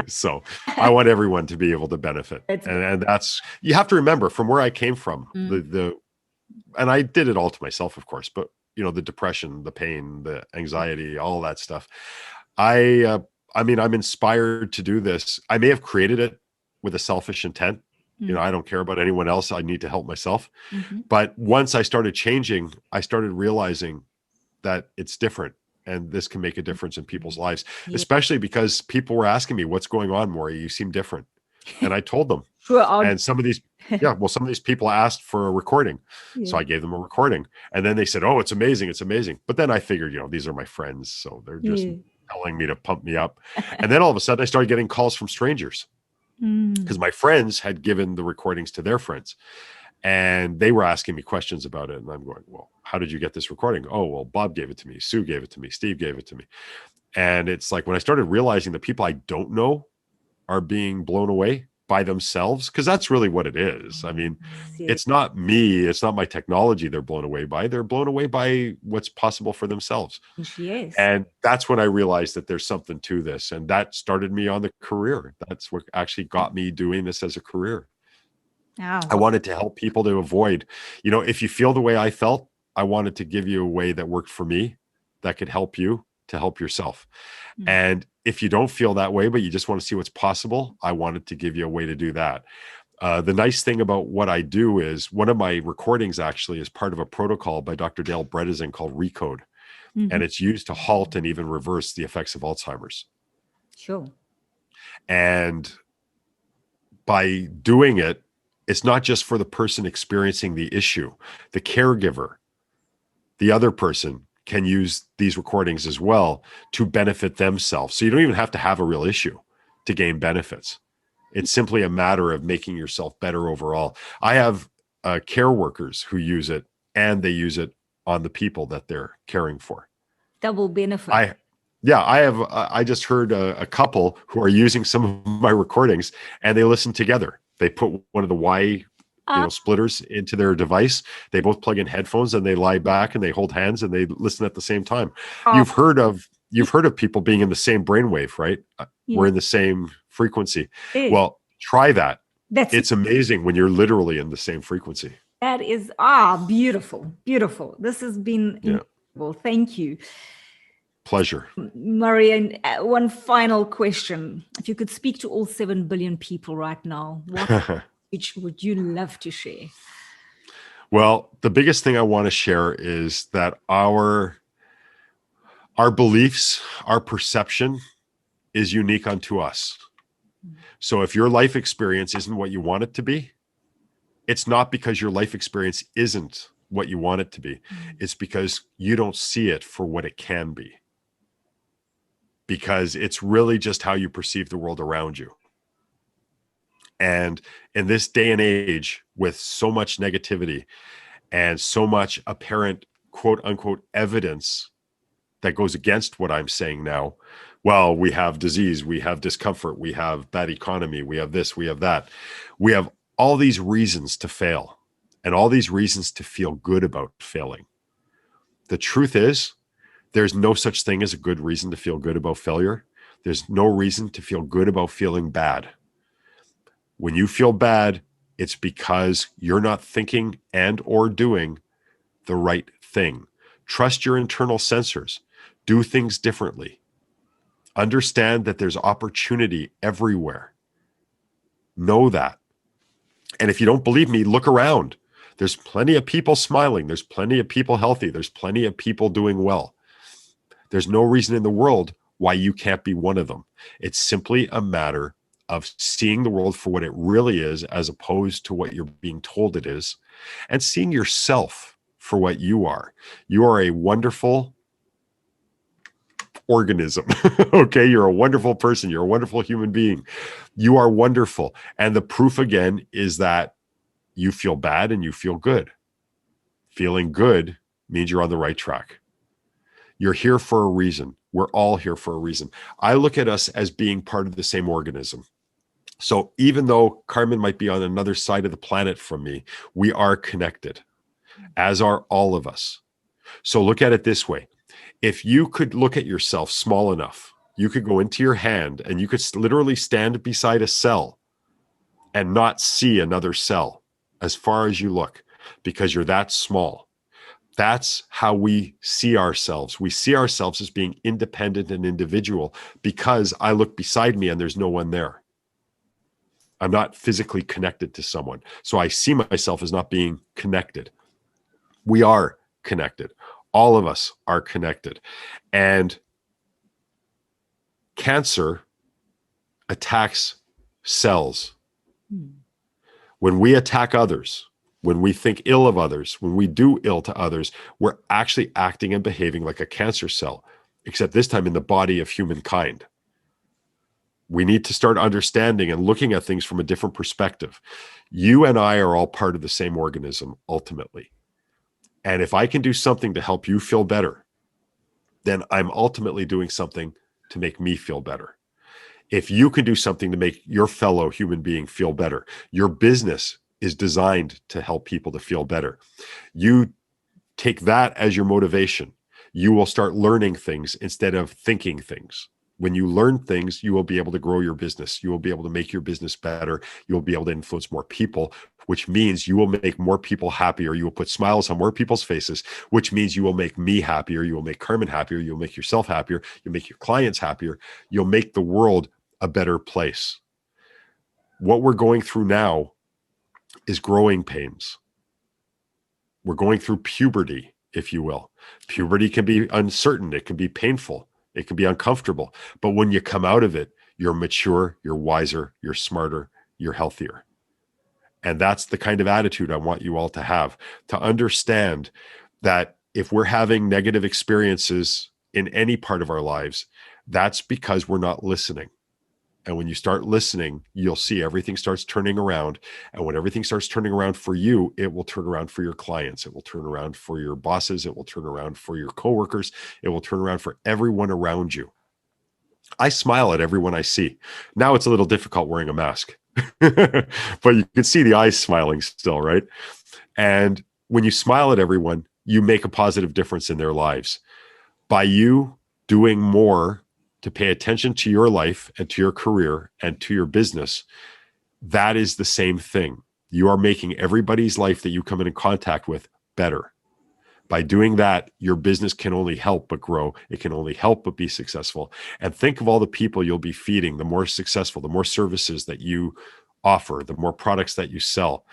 So I want everyone to be able to benefit, and that's, you have to remember, from where I came from, and I did it all to myself, of course, but the depression, the pain, the anxiety, all that stuff. I mean, I'm inspired to do this. I may have created it with a selfish intent. I don't care about anyone else. I need to help myself. But once I started changing, I started realizing that it's different, and this can make a difference in people's lives, especially because people were asking me, what's going on, Morry? You seem different. And I told them. And some of these people asked for a recording. So I gave them a recording, and then they said, oh, it's amazing. It's amazing. But then I figured, these are my friends. So they're just telling me to pump me up. And then all of a sudden I started getting calls from strangers, because my friends had given the recordings to their friends, and they were asking me questions about it. And I'm going, well, how did you get this recording? Oh, well, Bob gave it to me. Sue gave it to me. Steve gave it to me. And it's like, when I started realizing the people I don't know are being blown away by themselves, because that's really what it is. I mean, it's not me, it's not my technology they're blown away by. They're blown away by what's possible for themselves. Yes. And that's when I realized that there's something to this. And that started me on the career. That's what actually got me doing this as a career. I wanted to help people to avoid, if you feel the way I felt, I wanted to give you a way that worked for me, that could help you to help yourself. And if you don't feel that way, but you just want to see what's possible, I wanted to give you a way to do that. The nice thing about what I do is, one of my recordings actually is part of a protocol by Dr. Dale Bredesen called Recode. And it's used to halt and even reverse the effects of Alzheimer's. Sure. And by doing it, it's not just for the person experiencing the issue. The caregiver, the other person, can use these recordings as well to benefit themselves. So you don't even have to have a real issue to gain benefits. It's simply a matter of making yourself better overall. I have care workers who use it, and they use it on the people that they're caring for. Double benefit. I just heard a couple who are using some of my recordings, and they listen together. They put one of the Y splitters into their device. They both plug in headphones, and they lie back and they hold hands and they listen at the same time. You've heard of people being in the same brainwave, right? We're in the same frequency. Well, try that. It's amazing when you're literally in the same frequency. That is beautiful, beautiful. This has been incredible. Thank you. Pleasure. Morry, and one final question. If you could speak to all 7 billion people right now, what which would you love to share? Well, the biggest thing I want to share is that our beliefs, our perception is unique unto us. So if your life experience isn't what you want it to be, it's not because your life experience isn't what you want it to be. It's because you don't see it for what it can be. Because it's really just how you perceive the world around you. And in this day and age, with so much negativity and so much apparent quote unquote evidence that goes against what I'm saying now, Well, we have disease, we have discomfort, we have bad economy, we have this, we have that. We have all these reasons to fail and all these reasons to feel good about failing. The truth is, there's no such thing as a good reason to feel good about failure. There's no reason to feel good about feeling bad. When you feel bad, it's because you're not thinking and or doing the right thing. Trust your internal sensors. Do things differently. Understand that there's opportunity everywhere. Know that. And if you don't believe me, look around. There's plenty of people smiling. There's plenty of people healthy. There's plenty of people doing well. There's no reason in the world why you can't be one of them. It's simply a matter of seeing the world for what it really is, as opposed to what you're being told it is, and seeing yourself for what you are. You are a wonderful organism. Okay. You're a wonderful person. You're a wonderful human being. You are wonderful. And the proof again is that you feel bad and you feel good. Feeling good means you're on the right track. You're here for a reason. We're all here for a reason. I look at us as being part of the same organism. So even though Carmen might be on another side of the planet from me, we are connected, as are all of us. So look at it this way. If you could look at yourself small enough, you could go into your hand and you could literally stand beside a cell and not see another cell as far as you look, because you're that small. That's how we see ourselves. We see ourselves as being independent and individual because I look beside me and there's no one there. I'm not physically connected to someone. So I see myself as not being connected. We are connected. All of us are connected. And cancer attacks cells. When we attack others, when we think ill of others, when we do ill to others, we're actually acting and behaving like a cancer cell, except this time in the body of humankind. We need to start understanding and looking at things from a different perspective. You and I are all part of the same organism, ultimately. And if I can do something to help you feel better, then I'm ultimately doing something to make me feel better. If you can do something to make your fellow human being feel better, your business is designed to help people to feel better. You take that as your motivation. You will start learning things instead of thinking things. When you learn things, you will be able to grow your business. You will be able to make your business better. You will be able to influence more people, which means you will make more people happier. You will put smiles on more people's faces, which means you will make me happier. You will make Carmen happier. You'll make yourself happier. You'll make your clients happier. You'll make the world a better place. What we're going through now is growing pains. We're going through puberty, if you will. Puberty can be uncertain. It can be painful. It can be uncomfortable. But when you come out of it, you're mature, you're wiser, you're smarter, you're healthier. And that's the kind of attitude I want you all to have, to understand that if we're having negative experiences in any part of our lives, that's because we're not listening. And when you start listening, you'll see everything starts turning around. And when everything starts turning around for you, it will turn around for your clients. It will turn around for your bosses. It will turn around for your coworkers. It will turn around for everyone around you. I smile at everyone I see. Now it's a little difficult wearing a mask, but you can see the eyes smiling still, right? And when you smile at everyone, you make a positive difference in their lives. By you doing more to pay attention to your life and to your career and to your business, that is the same thing. You are making everybody's life that you come in contact with better. By doing that, your business can only help but grow. It can only help but be successful. And think of all the people you'll be feeding, the more successful, the more services that you offer, the more products that you sell.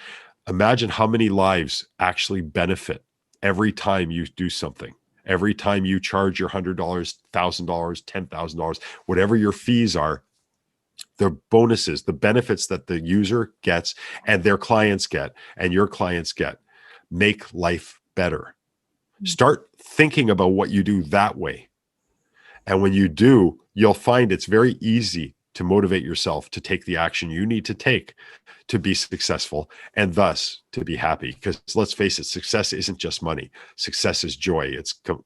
Imagine how many lives actually benefit every time you do something. Every time you charge your $100, $1,000, $10,000, whatever your fees are, the bonuses, the benefits that the user gets and their clients get and your clients get, make life better. Start thinking about what you do that way. And when you do, you'll find it's very easy to motivate yourself to take the action you need to take to be successful and thus to be happy. Because let's face it, success isn't just money. Success is joy.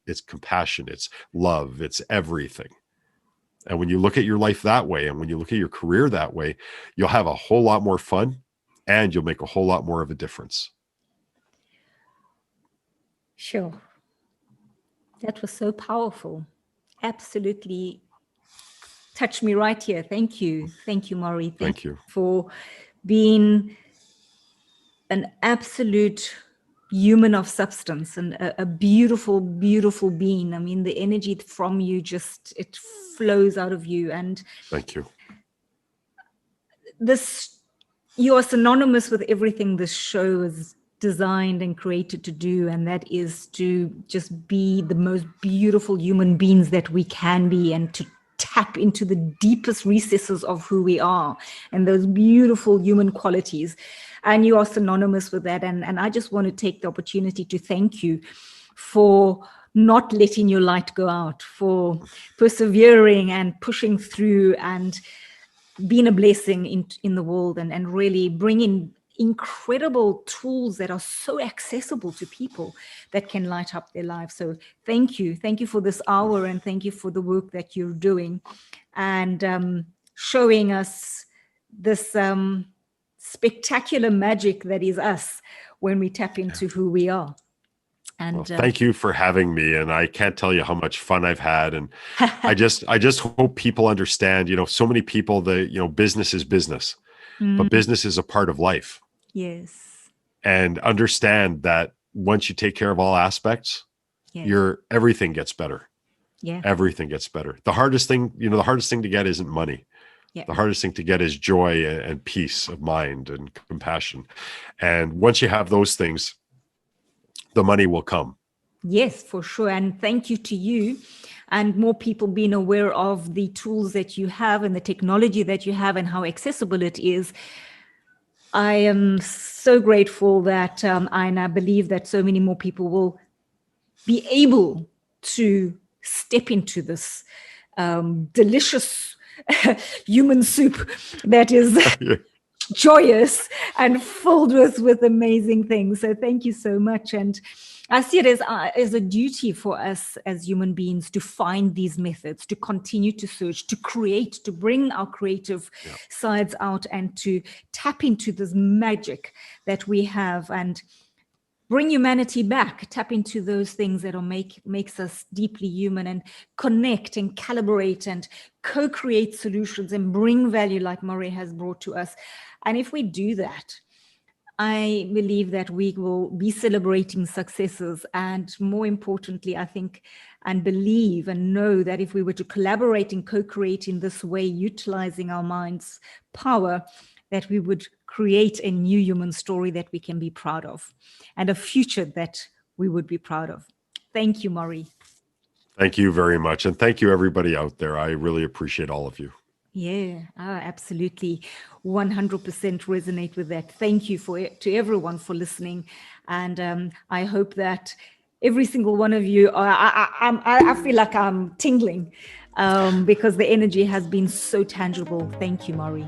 It's compassion. It's love. It's everything. And when you look at your life that way, and when you look at your career that way, you'll have a whole lot more fun, and you'll make a whole lot more of a difference. Sure. That was so powerful. Absolutely touched me right here. Thank you. Thank you, Morry. Thank you for being an absolute human of substance and a beautiful, beautiful being. I mean, the energy from you it flows out of you. And thank you. You are synonymous with everything this show is designed and created to do, and that is to just be the most beautiful human beings that we can be, and to tap into the deepest recesses of who we are and those beautiful human qualities. And you are synonymous with that. And I just want to take the opportunity to thank you for not letting your light go out, for persevering and pushing through and being a blessing in the world, and really bringing incredible tools that are so accessible to people that can light up their lives. So thank you for this hour, and thank you for the work that you're doing, and showing us this spectacular magic that is us when we tap into who we are. And well, thank you for having me. And I can't tell you how much fun I've had. And I just hope people understand, so many people that, business is business, but business is a part of life. Yes. And understand that once you take care of all aspects, everything gets better. Yeah. Everything gets better. The hardest thing to get isn't money. Yeah. The hardest thing to get is joy and peace of mind and compassion. And once you have those things, the money will come. Yes, for sure. And thank you to you, and more people being aware of the tools that you have and the technology that you have and how accessible it is. I am so grateful that I believe that so many more people will be able to step into this delicious human soup that is joyous and filled with amazing things. So thank you so much. And I see it as a duty for us as human beings to find these methods, to continue to search, to create, to bring our creative sides out, and to tap into this magic that we have, and bring humanity back, tap into those things that makes us deeply human, and connect and calibrate and co-create solutions and bring value like Morry has brought to us. And if we do that, I believe that we will be celebrating successes, and more importantly, I think and believe and know that if we were to collaborate and co-create in this way, utilizing our mind's power, that we would create a new human story that we can be proud of, and a future that we would be proud of. Thank you, Morry. Thank you very much. And thank you, everybody out there. I really appreciate all of you. Yeah, absolutely. 100% resonate with that. Thank you to everyone for listening. And I hope that every single one of you, I feel like I'm tingling because the energy has been so tangible. Thank you, Morry.